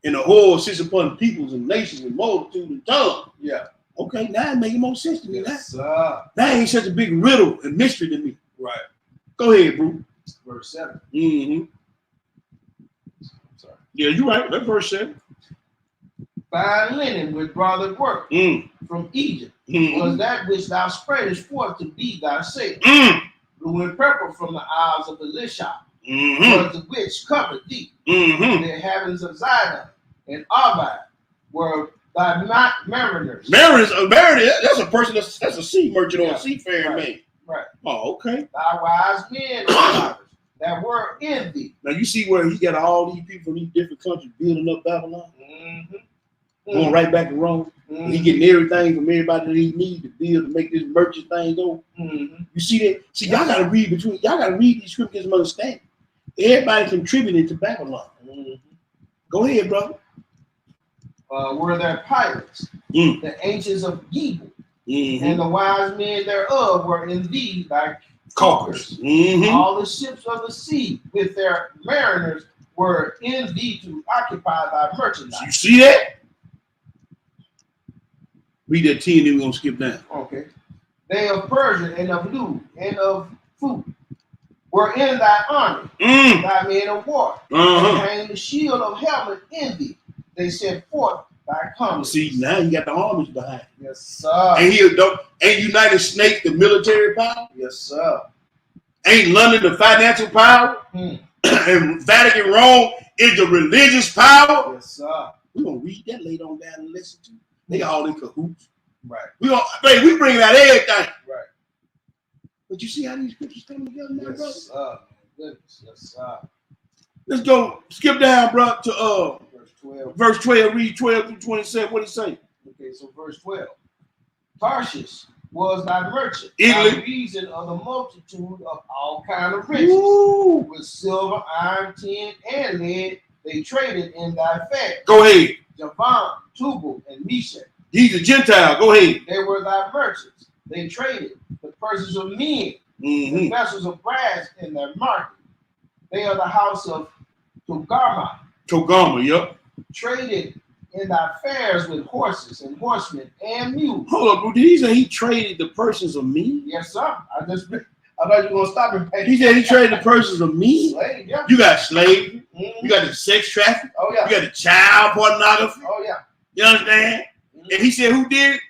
And the whore sits upon peoples and nations and multitude and tongues. Yeah. Okay, now it makes more sense to me. Yes, sir. That ain't such a big riddle and mystery to me. Right. Go ahead, bro. Verse 7. Mm-hmm. Sorry. Yeah, you're right. That's verse 7. Fine linen with brother work from Egypt was that which thou spreadest forth to be thy sake. Blue and purple from the isles of Elisha was the which covered thee. The heavens of Zidon and Arvad were thy mariners. Mariners, that's a person that's a sea merchant or a seafaring man. Right. Oh, okay. Thy wise men that were in thee. Now you see where he got all these people from these different countries building up Babylon, going right back to Rome. He getting everything from everybody that he needs to build to make this merchant thing go. You see that? See, y'all gotta read these scriptures and understand. Everybody contributed to Babylon. Go ahead, brother. Were their pilots, the ancients of Gebel, and the wise men thereof were in thee thy caulkers. All the ships of the sea with their mariners were in thee to occupy thy merchandise. You see that? Read that 10, then we're gonna skip down. Okay. They of Persia and of Lud and of Phut were in thy army, thy men of war. They hanged the shield of helmet in thee. They set forth thy coming. See, now you got the armies behind. Yes, sir. Ain't United States the military power? Yes, sir. Ain't London the financial power? And Vatican Rome is the religious power? Yes, sir. We're gonna read that later on down and listen to. They all in cahoots. Right. We bringing out everything. Right. But you see how these scriptures come together now, brother? Yes, sir. Goodness. Yes, sir. Let's go skip down, bro, to Verse 12. verse 12. Read 12 through 27. What did it say? Okay, so verse 12. Tarshish was thy merchant, Italy. by reason of the multitude of all kind of riches. Ooh. With silver, iron, tin, and lead, they traded in thy fat. Go ahead. Javan, Tubal, and Meshach. He's a Gentile. Go ahead. They were thy merchants. They traded the purses of men, Mm-hmm. the vessels of brass in their market. They are the house of Togarmah, Togama, yep. traded in thy fairs with horses and horsemen and mules. Hold up, bro. Did he say he traded the persons of me? Yes, sir. I thought you were gonna stop and pay. He said he traded the persons of me? Slave, yeah. You got slavery, Mhm. you got the sex traffic, Oh yeah. you got the child pornography. Oh yeah. You understand? Mhm. And he said, who did it?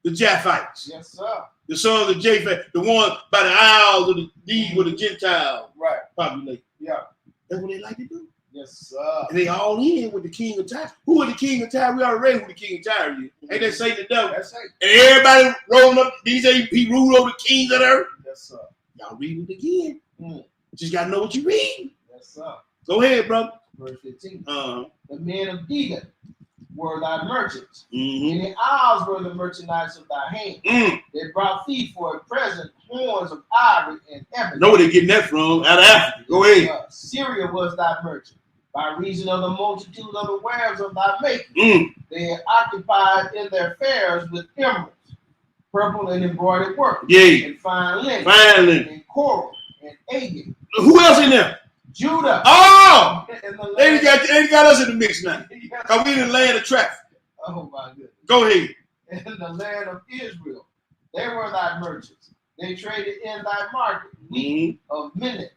The Japhites. Yes, sir. The sons of Japheth, the one by the isles of the deed with the Gentile Right. population. Yeah. That's what they like to do. Yes, sir. And they all in with the king of Tyre. Who is the king of Tyre? We already know who the king of Tyre is. Ain't that Satan the devil? That's it. And everybody rolling up. These say he ruled over the kings of the earth. Yes, sir. Y'all reading it again. Mm. Just gotta know what you read. Yes, sir. Go ahead, brother. Verse 15. Uh-huh. The men of Dedan were thy merchants. Mm-hmm. And the isles were the merchandise of thy hand. They brought thee for a present horns of ivory and ebony. Know where they getting that from? Out of Africa. Go ahead. Syria was thy merchant. By reason of the multitude of the wares of thy making, Mm. they had occupied in their fairs with emeralds, purple and embroidered work, Yeah. and fine linen, Finally. and coral, and agate. Who else in there? Judah. Oh! And the They land, got us in the mix now. Because we in the land of traffic. oh my goodness. Go ahead. In the land of Israel, they were thy merchants. They traded in thy market wheat of minute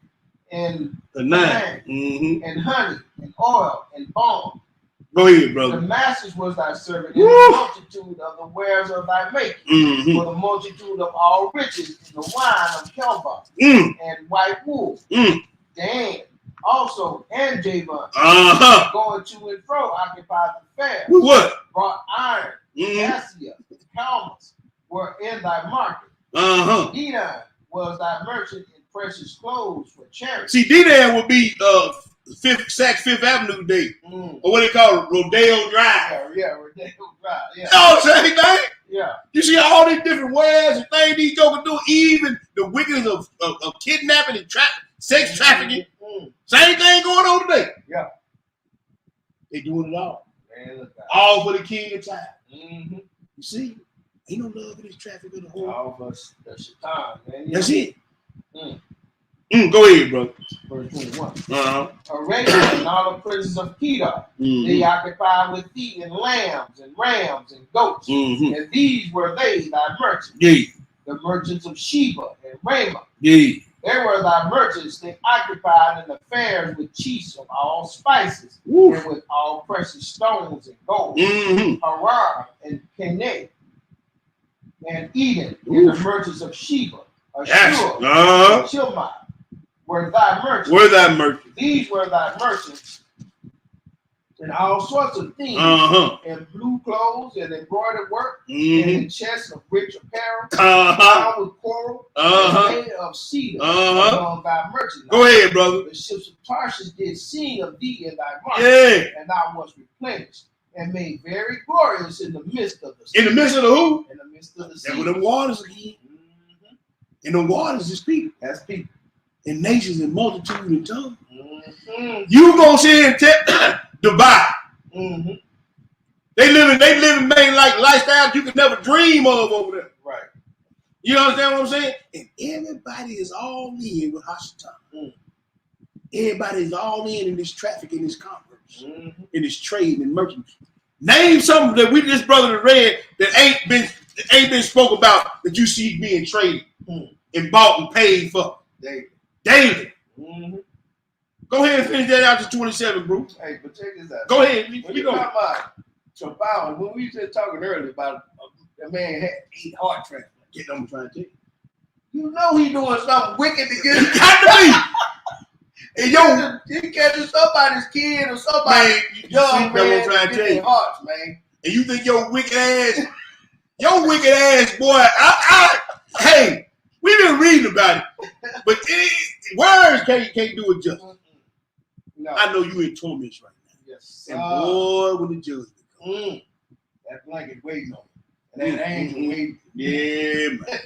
and The 9. Mm-hmm. and honey and oil and balm. Go ahead, brother. Damascus was thy servant in Woo! the multitude of the wares of thy making, Mm-hmm. for the multitude of all riches in the wine of Kelba Mm. and white wool. Mm. Dan also and Javan, Uh-huh. going to and fro, occupied the fair, With what? brought iron, Mm-hmm. cassia, helmets were in thy market. Uh-huh. Dedan was thy merchant in precious clothes for charity. See, D-Dan would be Fifth Avenue Day. Mm. Or what they call it, Rodeo Drive. Yeah, Rodeo Drive. Yeah, No, same thing. yeah. You see all these different wares and things these jokers do, even the wickedness of kidnapping and sex trafficking. Mm. Same thing going on today. Yeah. They doing it all. Man, look out. All for the king of time. Mm-hmm. You see, ain't no love in this traffic of the whole. All of us, that's your time, man. That's it. Mm. Go ahead, brother. Verse 21. Uh-huh. Arabia and all the princes of Kedar, they Mm-hmm. occupied with thee in lambs and rams and goats. Mm-hmm. And these were they, thy merchants, Yeah. the merchants of Sheba and Ramah. Yeah. They were thy merchants, they occupied in the fairs with chiefs of all spices, Woo. and with all precious stones and gold. Mm-hmm. Harar and Keneh and Eden, and the Oof. merchants of Sheba, Yes. Ashur, Uh-huh. and Chilmah, were thy merchants. Where that merchant? These were thy merchants in all sorts of things, Uh-huh. and blue clothes and embroidered work, Mm-hmm. and in chests of rich apparel, Uh-huh. bound with coral, Uh-huh. and made of cedar, Uh-huh. among thy merchandise. Go ahead, brother. The ships of Tarshish did sing of thee in thy market, Yeah. and thou wast replenished, and made very glorious in the midst of the sea. In the midst of the who? In the midst of the That sea. with them waters again. Mhm. And the waters is people. That's people. And nations and multitude and tongue. Mm-hmm. You gonna see in Dubai. Mm-hmm. They living main like lifestyles you could never dream of over there. Right. You understand what I'm saying? And everybody is all in with Hashatan. Mm. Everybody is all in this traffic, in this commerce, Mm-hmm. in this trade and merchant. Name something that this brother read that ain't been spoke about that you see being traded and bought and paid for daily. Mm-hmm. Go ahead and finish that out to 27, bro. Hey, but check this out. Go ahead. When You you go. talk about Trabal, when we were just talking earlier about a man had 8 heart transplants, Get them trying to tell you. you know he doing something wicked to get Got to be. And yo, he catching somebody's kid or somebody man, you see young what I'm man trying to to get tell their you. hearts, man. And you think your wicked ass, boy, hey, we've been reading about it. But words can't do it justice. No. I know you in torments right now. Yes. And boy, when the judgment comes. That blanket waiting on you. And that angel waiting. Yeah, man.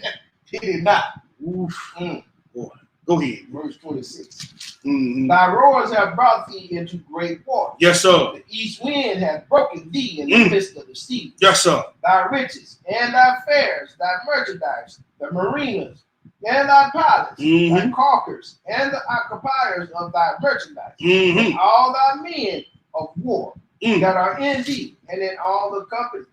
He did not. Oof. Mm. Boy. Go ahead. Verse 26. Mm-hmm. Thy roars have brought thee into great water. Yes, sir. The east wind hath broken thee in the midst of the sea. Yes, sir. Thy riches and thy fairs, thy merchandise, the marinas, and thy pilots, thy caulkers, and the occupiers of thy merchandise, and all thy men of war that are in thee, and in all the company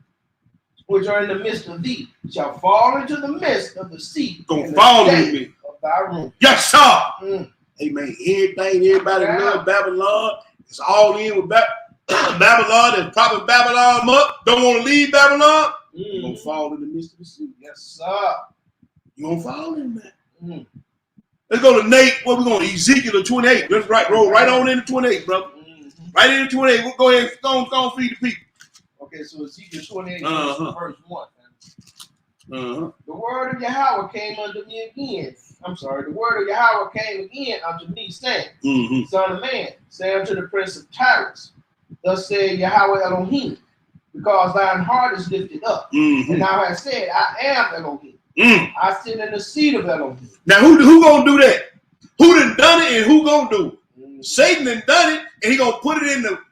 which are in the midst of thee, shall fall into the midst of the sea. Gonna fall in me. Of thy room. Yes, sir. Amen. Everybody loves Babylon. It's all in with Babylon and propping Babylon up. Don't want to leave Babylon. You're gonna fall in the midst of the sea. Yes, sir. You're gonna fall in that. Let's go to Nate. Where we going? Ezekiel 28. Let's roll right on into 28, brother. Right into 28. We'll go ahead and go feed the people. Okay, so Ezekiel 28, verse 1. The word of Yahweh came unto me again. The word of Yahweh came again unto me, saying, Son of man, say unto the prince of Tyrus, thus said Yahweh Elohim, because thine heart is lifted up, and thou hast said, I am Elohim. I sit in the seat of Elohim. Now, who gonna do that? Who done it, and who gonna do it? Satan done it, and he gonna put it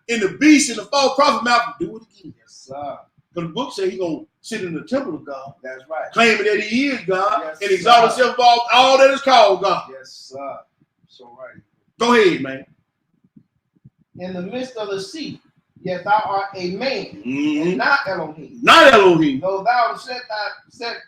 in the beast and the false prophet mouth and do it again. Yes, sir. Because the book says he gonna sit in the temple of God. That's right. Claiming that he is God, Yes, and exalt sir. himself above all that is called God. Yes, sir. So right. Go ahead, man. In the midst of the sea, yet thou art a man, and not Elohim. Not Elohim. Though thou set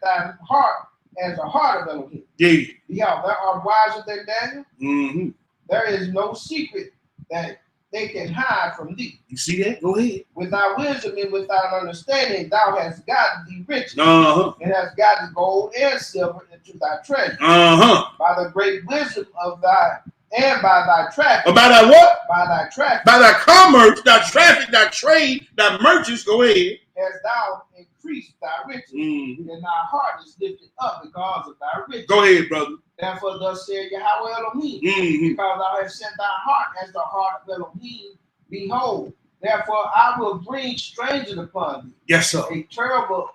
thy heart as the heart of Elohim. Yeah. Behold, thou art wiser than Daniel. There is no secret that they can hide from thee. You see that? Go ahead. Without wisdom and without understanding, thou hast gotten thee riches, And hast gotten gold and silver into thy treasure. By the great wisdom of thy, and by thy traffic. By thy what? By thy traffic. By thy commerce, thy traffic, thy trade, thy merchants. Go ahead. Hast thou increased thy riches, and thy heart is lifted up because of thy riches. Go ahead, brother. Therefore, thus said Yahweh Elohim, because thou hast set thy heart as the heart of Elohim. Behold, therefore I will bring strangers upon thee, Yes, sir. the terrible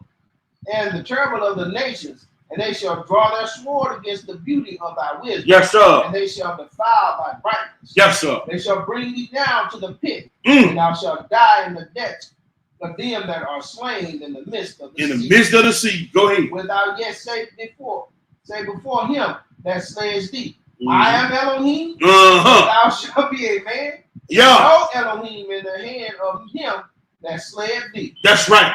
of the nations, and they shall draw their sword against the beauty of thy wisdom. Yes, sir. And they shall defile thy brightness. Yes, sir. They shall bring thee down to the pit, and thou shalt die in the depths of them that are slain in the midst of the sea. In the midst of the sea. Go ahead. Without yet say before him that slays thee, I am Elohim, thou shalt be a man. Yeah. No Elohim in the hand of him that slayed thee. That's right.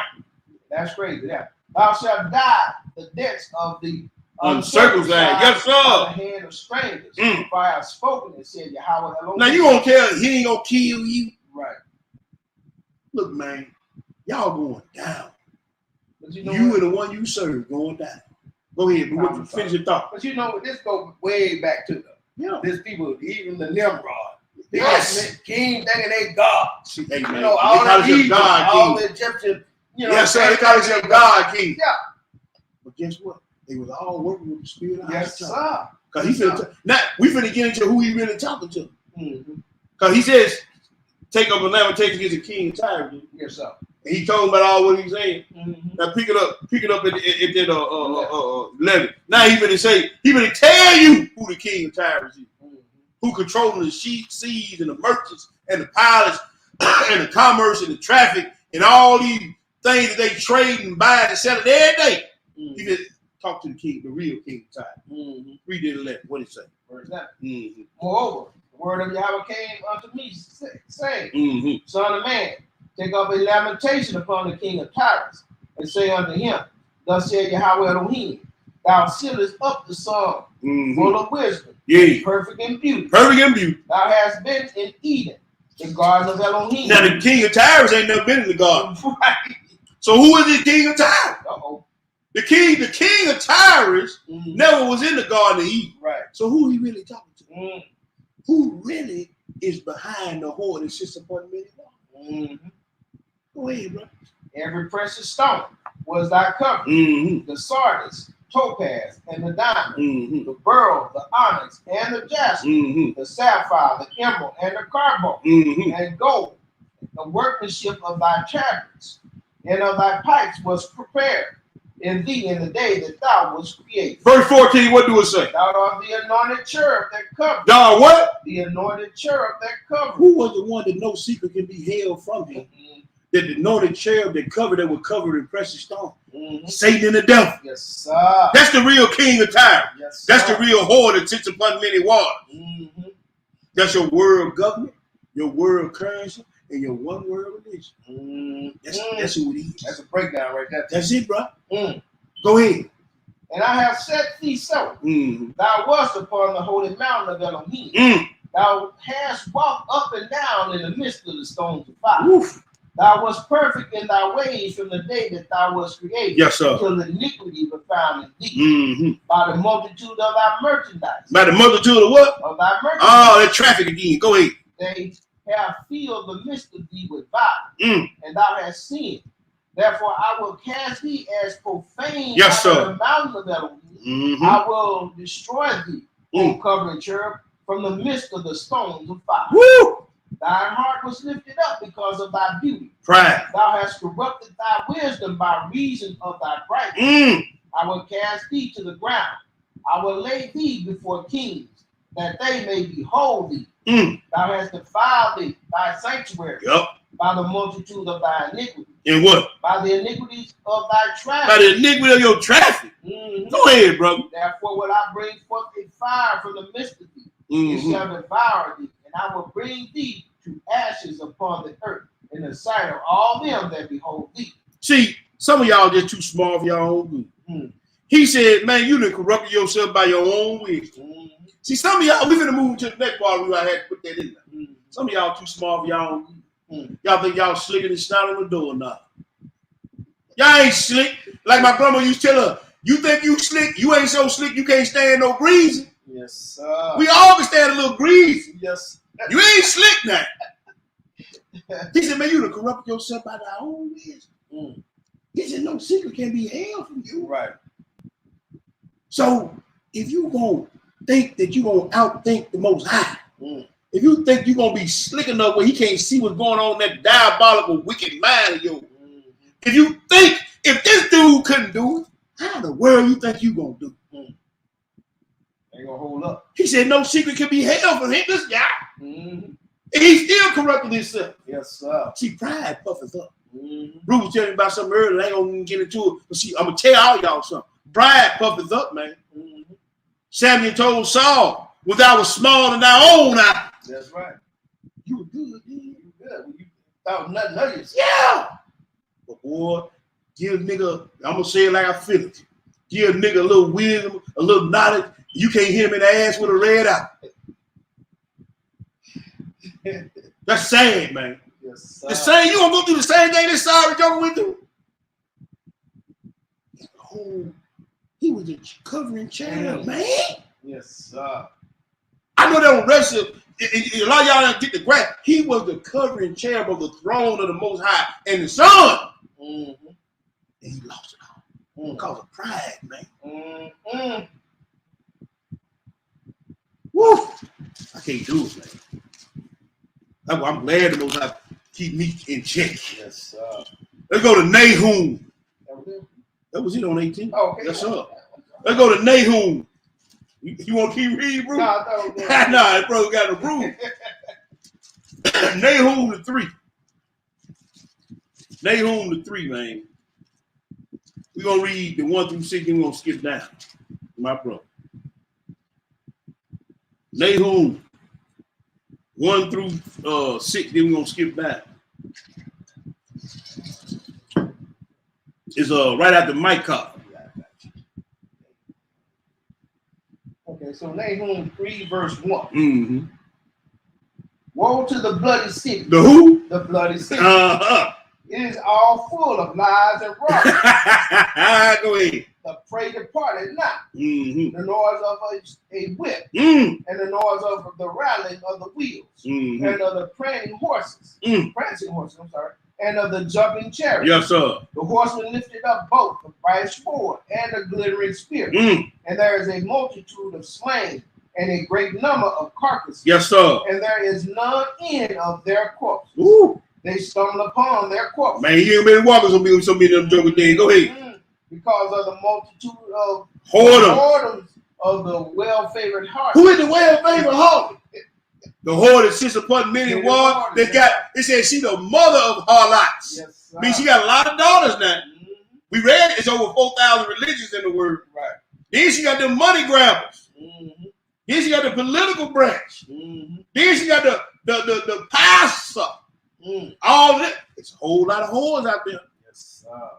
That's crazy. Yeah. Thou shalt die the deaths of the Uncircumcised. Yes, sir. by the hand of strangers. For I have spoken and said Yahweh Elohim. Now you gonna tell he ain't gonna kill you? Right. Look, man, y'all going down. But you know You what? and the one you serve going down. Go ahead, but finish your thought. But you know, this goes way back to this people, even the Nimrod. Yes. King thinking they God. See, hey, man, You know, all they call the himself Egypt, God all King. the Egyptian, you know. Yes, sir. They call himself God King. Yeah. But guess what? They was all working with the spirit of Yes, God. sir. Cause he finna now we finna get into who he really talking to. Mm-hmm. Cause he says, take up a lamentation against the king of Tyre. Yes, sir. And he told him about all what he's saying. Mm-hmm. Now pick it up at that 11. Now he finna tell you who the king of Tyre is. Who controlling the seas and the merchants and the pilots and the commerce and the traffic and all these things that they trade and buy and sell it every day. He just talk to the king, the real king of Tyre. Read it 11. What did it say? Verse 9. Moreover, the word of Yahweh came unto me, saying, Son of man, take up a lamentation upon the king of Tyrus, and say unto him, Thus said Yahweh Elohim, thou sealest up the song, full of wisdom, perfect in beauty. Perfect in beauty. Thou hast been in Eden, the garden of Elohim. Now the king of Tyre ain't never been in the garden. Right. So who is this king of Tyre? Uh-oh. The king of Tyre never was in the garden of Eden. Right. So who he really talking to? Who really is behind the whore that sits upon the many waters? Go ahead, bro. Every precious stone was thy covering. The sardis, topaz, and the diamond, the beryl, the onyx, and the jasper, the sapphire, the emerald, and the carbuncle, and gold. The workmanship of thy tabrets and of thy pipes was prepared. in thee in the day that thou wast created. Verse 14, what do it say? Thou art the anointed cherub that covered. Thou art what? The anointed cherub that covered. Who was the one that no secret can be held from him? That the anointed cherub that covered, that was covered in precious stone. Satan and the devil. Yes, sir. That's the real king of Tyre. Yes, That's sir. the real whore that sits upon many waters. That's your world government, your world currency, and your one world religion. That's who it is. That's a breakdown right there. That's it, bro. Mm. Go ahead. And I have set thee so. Thou wast upon the holy mountain of Elohim. Thou hast walked up and down in the midst of the stones of fire. Oof. Thou wast perfect in thy ways from the day that thou wast created. Yes, sir. Till iniquity was found in thee. By the multitude of thy merchandise. By the multitude of what? Of thy merchandise. Oh, that traffic again. Go ahead. They have filled the midst of thee with violence, and thou hast sinned. Therefore, I will cast thee as profane Yes, out sir. of the mountain of Elohim. I will destroy thee, O covering cherub, from the midst of the stones of fire. Woo! Thine heart was lifted up because of thy beauty. Pride. Thou hast corrupted thy wisdom by reason of thy brightness. I will cast thee to the ground. I will lay thee before kings, that they may behold thee. Thou hast defiled thee, thy sanctuary, by the multitude of thy iniquities. And what? By the iniquities of thy traffic. By the iniquity of your traffic. Go ahead, brother. Therefore will I bring forth a fire from the midst of thee. It shall devour thee, and I will bring thee to ashes upon the earth in the sight of all them that behold thee. See, some of y'all just too small for your own good. He said, man, you done corrupted yourself by your own wisdom. See, some of y'all, we're going to move to the next part. We had to put that in there. Some of y'all too small for y'all own good. Y'all think y'all slicker than snot on the door or not. Y'all ain't slick. Like my grandma used to tell her, you think you slick? You ain't so slick you can't stand no breeze. Yes, sir. We all can stand a little breeze. Yes. You ain't slick now. He said, man, you done corrupt yourself by thy own wisdom. He said, no secret can be held from you. Right. So if you gonna think that you gonna outthink the Most High, if you think you're gonna be slick enough where he can't see what's going on in that diabolical, wicked mind of yours, if you think if this dude couldn't do it, how in the world you think you gonna do it? Ain't gonna hold up. He said, no secret can be held from him. This guy, and he still corrupted himself. Yes, sir. See, pride puffeth up. Bruce was telling me about something earlier. I ain't gonna get into it. But see, I'm gonna tell all y'all something. Pride puffeth up, man. Samuel told Saul, "When thou was small in thy own eye." That's right. You were good, then. You good. When you thought nothing of yourself. Yeah. But boy, give a nigga, I'm gonna say it like I feel it. Give a nigga a little wisdom, a little knowledge. You can't hit him in the ass with a red eye. That's sad, man. Yes, sir. The same, you gonna go through the same thing that Sorry Joker went through. Oh, he was a covering cherub, man. Yes, sir. I know that on wrestling, a lot of y'all don't get the grasp. He was the covering cherub of the throne of the Most High and the Son. And he lost it all because of pride, man. Woo! I can't do it, man. I'm glad the Most High keep me in check. Yes, sir. Let's go to Nahum. That was it? That was it on 18. Oh, okay. Yes, sir. Let's go to Nahum. You want to keep reading, bro? Nah, bro, got to prove. Nahum the 3. Nahum the 3, man. We're going to read the 1 through 6, and we're going to skip down. My bro. Nahum 1 through 6, then we're going to skip down. It's right after Micah. Okay, so Nahum 3 verse 1. Woe to the bloody city. The who? The bloody city. Uh-huh. It is all full of lies and robbery. Go ahead. The prey departed not. The noise of a whip, and the noise of the rattling of the wheels, and of the prancing horses, and of the jumping chariot. Yes, sir. The horsemen lifted up both the bright sword and the glittering spear, and there is a multitude of slain, and a great number of carcasses. Yes, sir. And there is none end of their corpses. Ooh. They stumble upon their corpses. Man, you ain't been walking so many of them joker things. Go ahead. because of the multitude of Whoredom. whoredoms of the well-favored heart. Who is the well-favored harlot? The whore that sits upon many wives. It says she the mother of harlots. Yes, sir. Means she got a lot of daughters now. Mhm. We read it's over 4,000 religions in the word. Right. Then she got the money grabbers. Mm-hmm. Then she got the political branch. Mm-hmm. Then she got the pastor. Mm. All of that. It's a whole lot of whores out there. Yes, sir.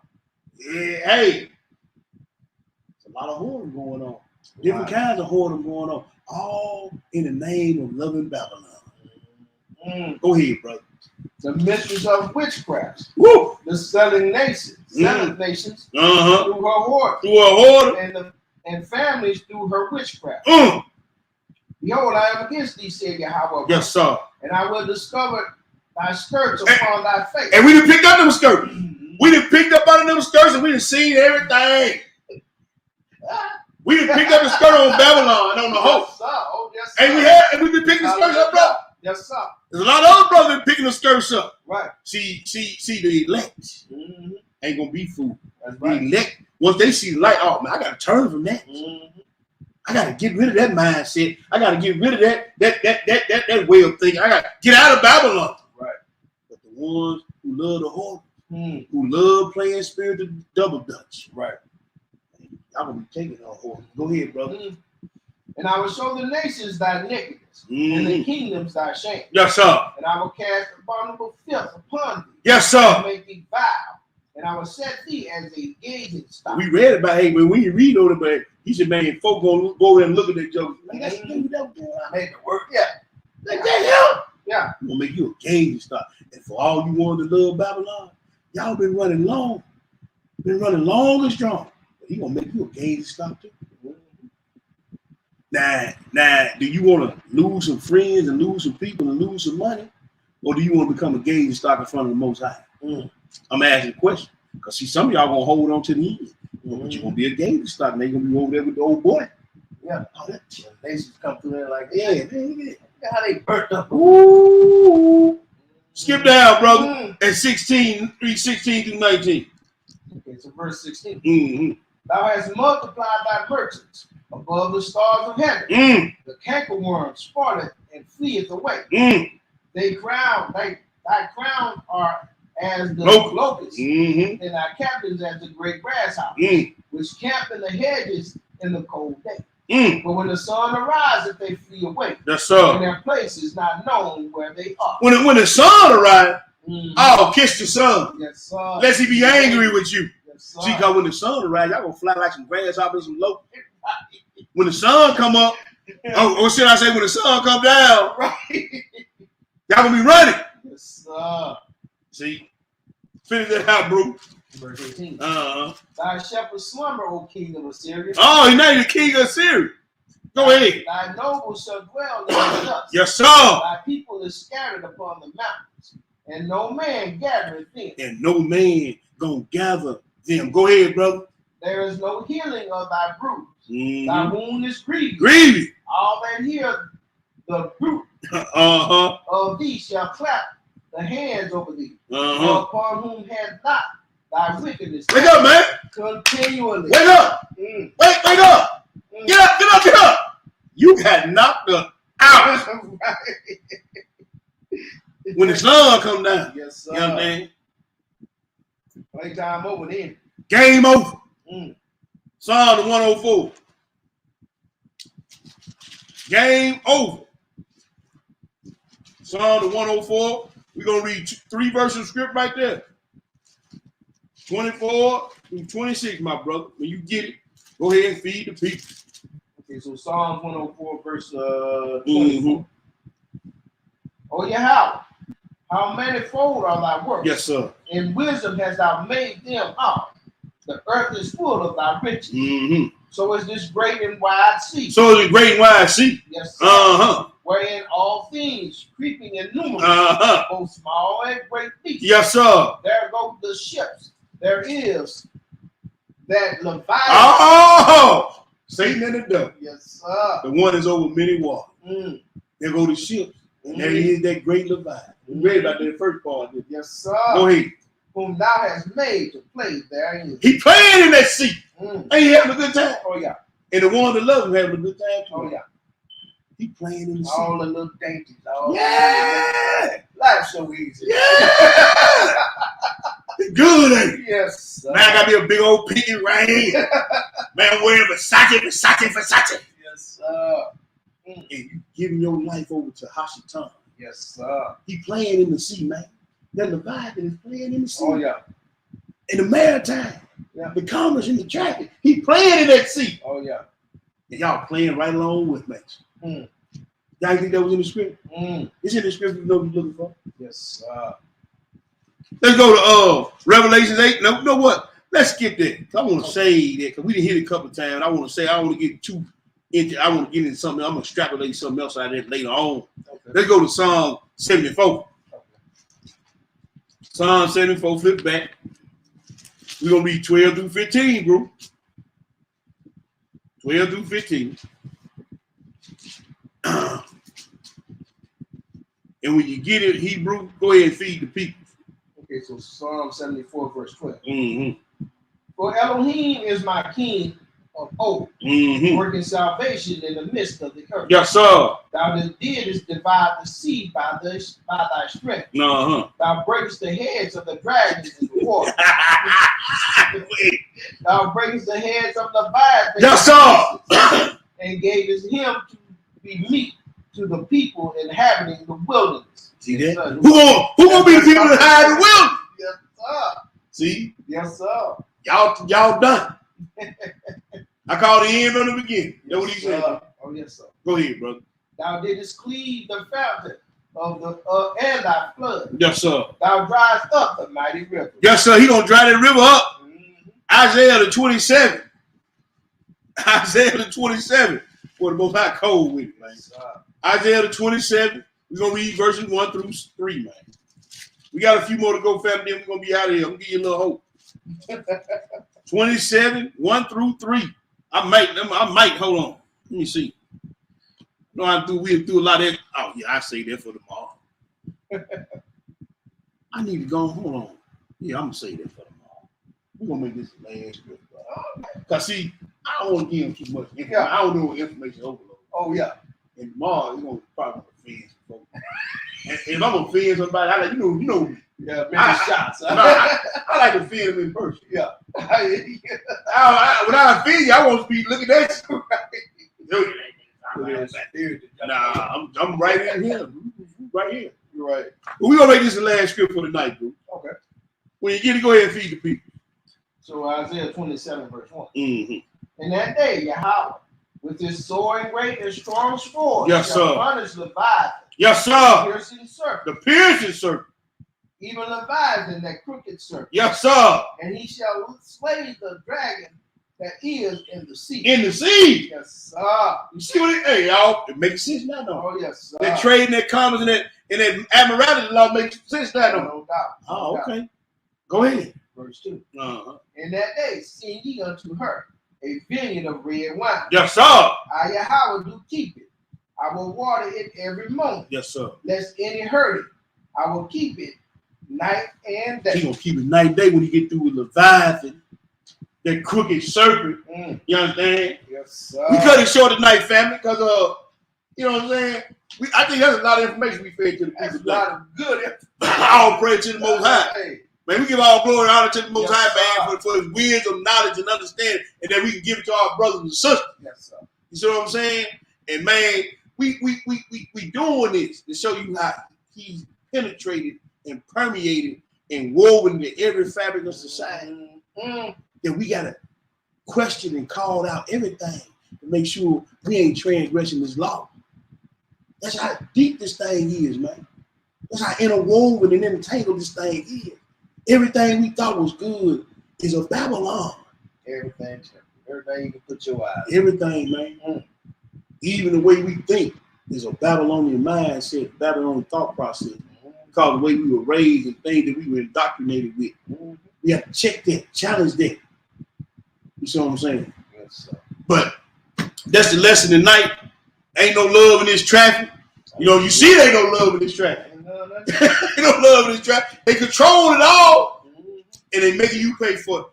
Yeah, hey. It's a lot of whoredom going on. Different kinds of whoredom going on. All in the name of loving Babylon. Mm. Go ahead, brother. The mistress of witchcraft, Woo! the selling nations, nations Uh-huh. through her whore, Through a whoredom. and families through her witchcraft. Behold, I am against thee, said Yahweh. Yes, sir. And I will discover thy skirts upon thy face. And we done picked up them skirts. Mhm. We done picked up out of them skirts and we done seen everything. We done picked up the skirt on Babylon and on the host. Yes, sir. Oh, yes, sir. And we've been picking the skirts up, bro. Yes, sir. There's a lot of other brothers been picking the skirts up. Right. See, the elect Mm-hmm. ain't gonna be fooled. That's The right. elect, once they see the light, oh man, I gotta turn from that. Mm-hmm. I gotta get rid of that mindset. I gotta get rid of that way of thinking. I gotta get out of Babylon. Right. But the ones who love the whore, Mm. who love playing spiritual double dutch, Right. y'all gonna be taking a whore. Go ahead, brother. Mm. And I will show the nations thy nakedness, and the Mhm. kingdoms thy shame. Yes, sir. And I will cast abominable filth upon thee, Yes, and sir. make thee vile. And I will set thee as a gazing stock. We read about hey, when we read on it, but he said, man, folk gonna go there and look at that joke. Like, that's the thing that was going on. Made the work, yeah. Like that, Yeah. I'm gonna make you a gauge stop. And for all you want to love Babylon, y'all been running long and strong. But he gonna make you a gauge stop too. Now, do you want to lose some friends and lose some people and lose some money, or do you want to become a gauge stock in front of the Most High? I'm asking a question because see, some of y'all gonna hold on to the end, but you're gonna be a gauge stock, and they gonna be over there with the old boy. Yeah. Oh, that, The nations come through there like, yeah, man, look at how they burnt up. Ooh. Skip down, brother. Mm. At 16, read 16 through 19. Okay, so verse 16. Mm-hmm. Thou hast multiplied thy merchants above the stars of heaven. Mm, The cankerworm spoileth and fleeth away. mm, Thy crown are as the Locust. locust, mm-hmm, and thy captains as the great grasshopper, mm, which camp in the hedges in the cold day. mm. But when the sun arises, they flee away, Yes, and sir. their place is not known where they are. When the sun arrives, Mhm. oh, kiss the sun. Yes, sir. Lest he be angry with you. Yes, sir. See, because when the sun arrives, y'all gonna fly like some grasshoppers and locusts. When the sun come up, or should I say when the sun come down, Right. y'all gonna be running. Yes, sir. See? Finish that out, bro. Verse 18. Uh-huh. Thy shepherds slumber, O king of Assyria. Oh, he's not the king of Syria. Go ahead. Thy nobles shall dwell in the dust. Yes, sir. Thy people is scattered upon the mountains, and no man gathereth them. And no man gonna gather them. Go ahead, brother. There is no healing of thy bruise. Thy Mm-hmm. wound is grievous. Grievous. All that hear the root Uh-huh. of thee shall clap the hands over thee. Uh-huh. Upon whom has not thy wickedness Wake up, man. continually. Wake up. Mm, Wake up. mm. Get up, get up, get up. You got knocked out Right. when the sun come down. Yes, sir. You know what I mean? Playtime over then. Game over. Mm. Psalm 104. Game over. Psalm 104. We're going to read 3 verses of script right there. 24 through 26, my brother. When you get it, go ahead and feed the people. Okay, so Psalms 104, verse 24. Mhm. Oh, Yahweh, how manifold are thy works? Yes, sir. In wisdom hast thou made them all. The earth is full of thy riches. Mm-hmm. So is this great and wide sea. So is the great and wide sea. Yes, sir. Uh-huh. Wherein all things creeping and numerous, Uh-huh. both small and great beasts. Yes, sir. There go the ships. There is that Leviathan. Oh! Satan and the devil. Yes, sir. The one is over many waters. Mm. There go the ships. And there is that great Leviathan. We read about that first part. Yes, sir. Go ahead. whom thou hast made to play therein. He playing in that seat. Mm. Ain't he having a good time? Oh yeah. And the one that love him having a good time too. Oh yeah. He playing in the seat. All the little dainties. All Yeah. Life's so easy. Yeah. Good, ain't it? Yes. Sir. Man, I got me a big old pinky ring. Man, I'm wearing Versace. Yes, sir. And you giving your life over to Hashitan. Yes, sir. He playing in the sea, man. That Leviathan is playing in the sea. Oh yeah. In the maritime. Yeah. The commerce in the traffic. He playing in that sea. Oh yeah. And y'all playing right along with me. Mm. Y'all think that was in the script? Mm. It's in the script you know what you're looking for. Yes, sir. Let's go to Revelations 8. No, you know what? Let's skip that. I want to say that because we didn't hit it a couple of times. I want to say I want to get too into. I want to get into something. I'm gonna extrapolate something else out of that later on. Okay. Let's go to Psalm 74. Okay. Psalm 74. Flip back. We're gonna read 12 through 15, bro. 12 through 15. And when you get it, Hebrew, go ahead and feed the people. Okay, so Psalm 74, verse 12. Mm-hmm. For Elohim is my king of old, Mm-hmm. working salvation in the midst of the earth. Yes, sir. Thou didst divide the sea by thy strength. Uh-huh. Thou breakest the heads of the dragons in the water. Thou breakest the heads of the Leviathan. Yes, sir. And gavest him to be meat to the people inhabiting the wilderness. See Yes, that? sir. Who gonna be the people that hide in the wilderness? Yes, sir. See? Yes, sir. Y'all done. I call the end from the beginning. That's what he said. Oh, yes, sir. Go ahead, brother. Thou didst cleave the fountain of the and thy flood. Yes, sir. Thou driest up the mighty river. Yes, sir. He gonna dry that river up. Mhm. Isaiah the 27. Isaiah the 27. For the most high cold with it, man. Yes, sir. Isaiah the 27. We're gonna read verses 1 through 3, man. We got a few more to go, family. Then we're gonna be out of here. I'm gonna give you a little hope. 27, 1 through 3. I might, hold on. Let me see. No, we'll do a lot of that. Oh, yeah, I say that for tomorrow. I need to go, hold on. Yeah, I'm gonna say that for tomorrow. We're gonna make this last good. Cause see, I don't want to give him too much information. Yeah. I don't know what information overload. Oh, yeah. And tomorrow, you're gonna probably offend some folks. And if I'm gonna offend somebody, I like, you know. Yeah, many I- shots. I like to offend them in person. Yeah. When I offend you, I want to be looking at you. Nah, I'm right in here. Right here. You're right. But we're gonna make this the last script for the night, bro. Okay. When you get it, go ahead and feed the people. So Isaiah 27, verse 1. Mm-hmm. In that day, Yahweh, with his soaring great and strong sword, Yes, shall sir. punish Leviathan, Yes, sir. piercing serpent, The piercing serpent. even Leviathan, that crooked serpent. Yes, sir. And he shall slay the dragon that is in the sea. In the sea. Yes, sir. You see what it? Hey, y'all, it makes sense now, though. Oh, yes, sir. That trading that commerce and that admiralty law makes sense now, though. No doubt. Oh, No doubt. okay. Go ahead. Verse 2. Uh-huh. In that day, sing ye unto her a vineyard of red wine. Yes, sir. I, Yahweh, do keep it. I will water it every moment, Yes, sir. lest any hurt it. I will keep it night and He day. gonna keep it night and day when he get through with Leviathan, that crooked serpent. You understand? Yes, sir. We cut it short tonight, family, because you know what I'm saying? I think that's a lot of information we fed to the That's a people. lot of good. All praise to the Most High. Hey, Man, we give all glory and honor to the Most Yes, High, sir. man, for his wisdom, knowledge, and understanding, and that we can give it to our brothers and sisters. yes, sir. You see what I'm saying? And man, we doing this to show you how he's penetrated and permeated and woven into every fabric of society. That we gotta question and call out everything to make sure we ain't transgressing this law. That's how deep this thing is, man. That's how interwoven and entangled this thing is. Everything we thought was good is of Babylon. Everything you can put your eyes. Everything, man. Even the way we think is a Babylonian mindset, Babylonian thought process. Because the way we were raised and things that we were indoctrinated with. We have to check that, challenge that. You see what I'm saying? Yes, sir. But that's the lesson tonight. Ain't no love in this traffic. You know, you see there ain't no love in this traffic. Ain't none of Ain't no love in this traffic. They control it all. that. and they making you pay for it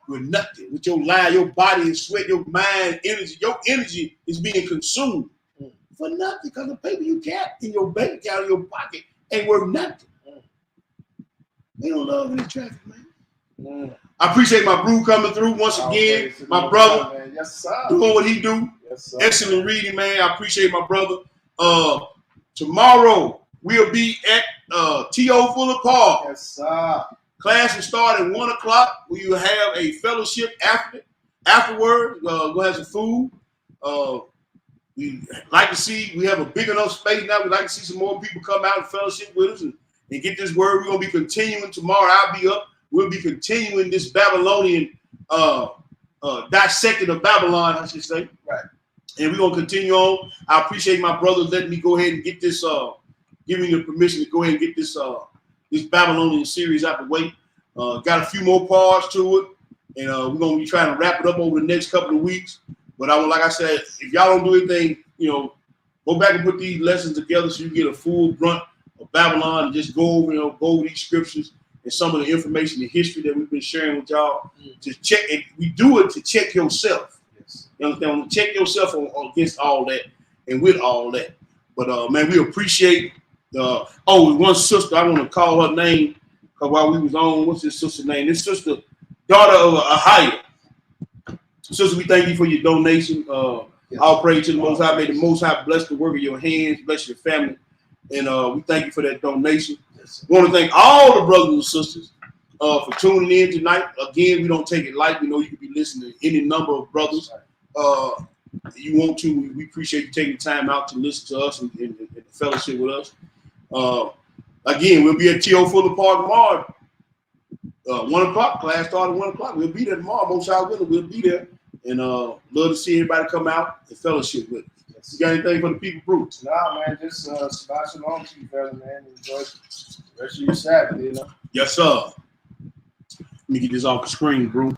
with nothing, with your life, your body and sweat, your mind, energy. Your energy is being consumed for nothing because the paper you got in your bank account, in your pocket, ain't worth nothing. They don't love any traffic, man. I appreciate my bro coming through once again. My brother, man. Yes, sir. doing what he do. Yes, sir. Excellent reading, man. I appreciate my brother. Tomorrow we'll be at T.O. Fuller Park. Yes, sir. Class will start at 1 o'clock. We will have a fellowship afterward. We'll have some food. We like to see, we have a big enough space now. We'd like to see some more people come out and fellowship with us and get this word. We're going to be continuing tomorrow. I'll be up. We'll be continuing this Babylonian dissecting of Babylon, I should say. Right. And we're going to continue on. I appreciate my brothers letting me go ahead and get this, giving me the permission to go ahead and get this this Babylonian series out the way. Got a few more parts to it. And we're going to be trying to wrap it up over the next couple of weeks. But like I said, if y'all don't do anything, go back and put these lessons together so you get a full brunt of Babylon and just go over these scriptures and some of the information, the history that we've been sharing with y'all. To check, and we do it to check yourself. Yes. You understand? Check yourself against all that and with all that. But man, we appreciate one sister, I want to call her name because while we was on, what's this sister's name? This sister, daughter of Ahia. Sister, we thank you for your donation. Yes. All praise to the Most High. May the Most High bless the work of your hands, bless your family. And we thank you for that donation. Yes. We want to thank all the brothers and sisters for tuning in tonight. Again, we don't take it light. We know you could be listening to any number of brothers. You want to. We appreciate you taking time out to listen to us and fellowship with us. Again, we'll be at T.O. Fuller Park tomorrow. 1 o'clock, class started at 1 o'clock. We'll be there tomorrow. Most y'all willing, we'll be there. And love to see everybody come out and fellowship with us. Yes. You got anything for the people, Bruce? Nah, man, just Shabbat Shalom to you, brother, man. Enjoy the rest of your Sabbath, Yes, sir. Let me get this off the screen, bro.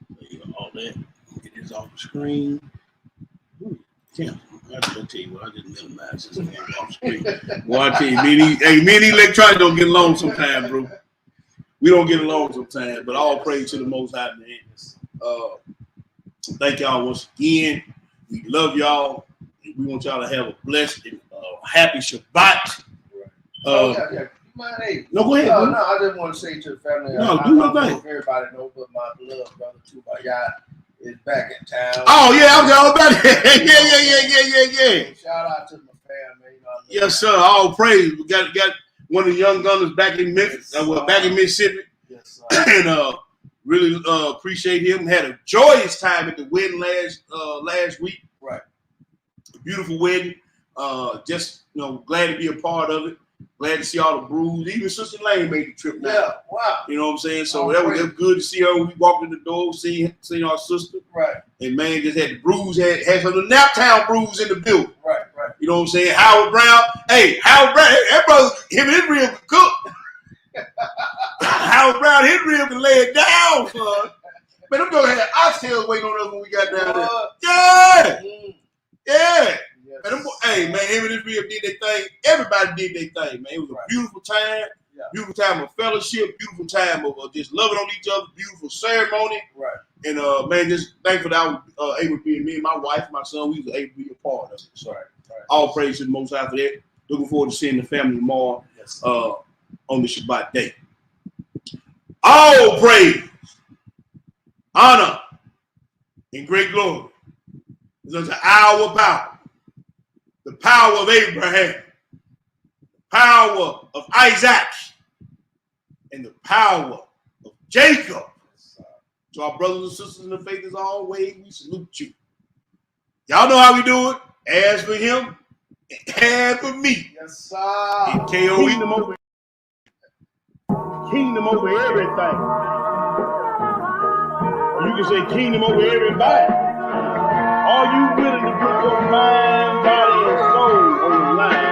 There you go, all that. Get this off the screen. Ooh, damn. I tell you what, I just minimize this thing off the screen. Well, I tell you, me and electronics don't get along sometimes, bro. We don't get along sometimes, but all praise to the Most High, man. Thank y'all once again. We love y'all. We want y'all to have a blessed and happy Shabbat. Yeah. Hey, No, go ahead. No, I just want to say to the family. No, I do your don't know thing. if everybody knows, but my beloved brother Tubayat is back in town. Oh yeah, I was all about it. Yeah. Shout out to my family. Yes, sir. All praise. We got one of the young gunners back in Memphis. Back in Mississippi. Yes, sir. And really appreciate him. Had a joyous time at the wedding last week. Right. A beautiful wedding. Just glad to be a part of it. Glad to see all the brews. Even Sister Lane made the trip now. Yeah, wow. You know what I'm saying? So that was good to see her when we walked in the door, seeing our sister. Right. And man, just had the brews, had some of the Naptown brews in the building. Right. You know what I'm saying? Howard Brown. Hey, Howard Brown, that brother, him and his rib can cook. Howard Brown, his rib can lay it down, son. Man, them brothers had oxtails waiting on us when we got down there. Yeah. Man, hey, man, him and his rib did their thing. Everybody did their thing, man. It was a beautiful time. Yeah. Beautiful time of fellowship. Beautiful time of just loving on each other. Beautiful ceremony. Right. And, man, just thankful that I was able to be, me and my wife, my son, we was able to be a part of it. So, right. All praise to the Most High for that. Looking forward to seeing the family tomorrow on the Shabbat day. All praise, honor, and great glory is unto our power. The power of Abraham, the power of Isaac, and the power of Jacob. To our brothers and sisters in the faith, as always, we salute you. Y'all know how we do it. As for him, and for me. Yes, sir. And KOE. Kingdom over everything. Or you can say kingdom over everybody. Are you willing to put your mind, body, and soul on the line?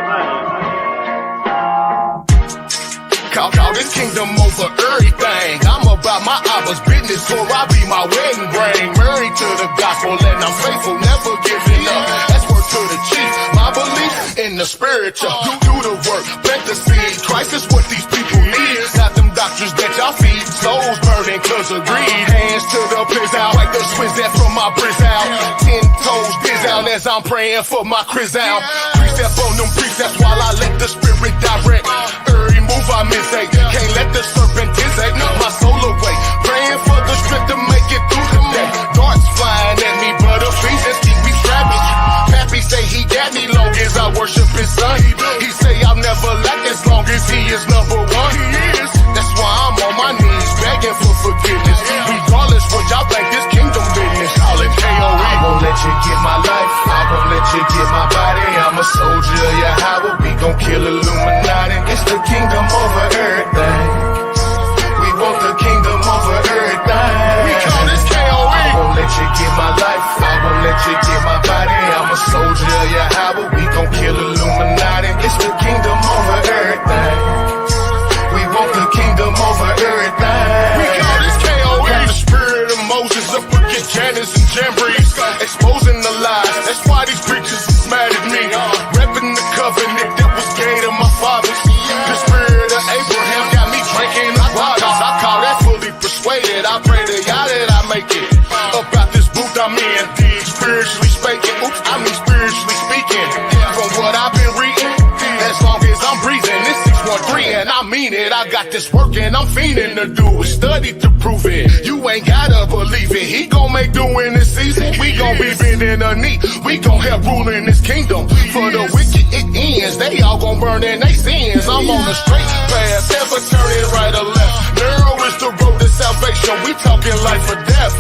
Call this kingdom over everything. I'm about my Abba's business, so I be my wedding ring. Married to the gospel, and I'm faithful, never giving up. That's word to the chief. My belief in the the spiritual. Do the work, plant the seed. Christ is what these people need. Not them doctors that y'all feed. Souls burning cause of greed. Hands to the piss out, like the swizz that from my brizz out. 10 toes biz out as I'm praying for my Chris out. Precept on them precepts while I let the spirit direct. Every move I miss, can't let the serpent take my soul away. Praying for the strength to make it through the day. Darts flying at me, but Ephesians keep me strapped. Pappy say he got me long as I worship his son. He say I'll never lack as long as he is number one. That's why I'm on my knees begging for forgiveness. Regardless what y'all think, this kingdom business. Call it KOE. I won't let you get my life. I won't let you get my body. I'm a soldier of Yahweh. We gon' kill Illuminati. It's the kingdom over everything. We want the kingdom over everything. We call this KOE. I won't let you get my life. I won't let you get my body. I'm a soldier of Yahweh. We gon' kill Illuminati. It's the kingdom over everything. We want the kingdom over everything. We call this KOE. Got the spirit of Moses up against Janus and Jambres, exposing the lies. That's why these preachers is mad at me. Repping the covenant that was gave to my fathers. The spirit of Abraham got me drinking the waters. I call that fully persuaded. I pray to y'all that I make it up out this booth I'm in. Spiritually speaking, I mean spiritually speaking. From what I've been reading, as long as I'm breathing, this 613 and I mean it. I got this work and I'm fiending to do it. Study to prove it. You ain't gotta believe it. He gon' make do in this season. We gon' be bending a knee. We gon' help rule in this kingdom. For the wicked it ends. They all gon' burn in they sins. I'm on the straight path, never turning right or left. Narrow is the road to salvation. We talking life or death.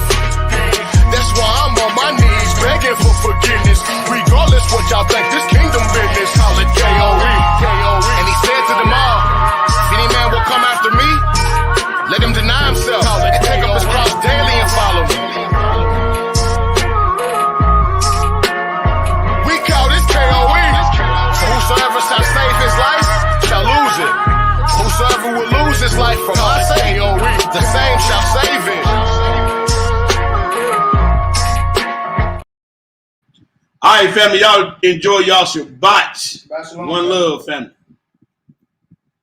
That's why I'm on my knees begging for forgiveness. Regardless what y'all think, this kingdom business. Call it KOE. And he said to them all, if any man will come after me, let him deny himself and take up his cross daily and follow me. We call this KOE. Whosoever shall save his life shall lose it. Whosoever will lose his life for my sake, the same shall save it. All right, family, y'all enjoy y'all Shabbat. Shabbat shalom. One love, family.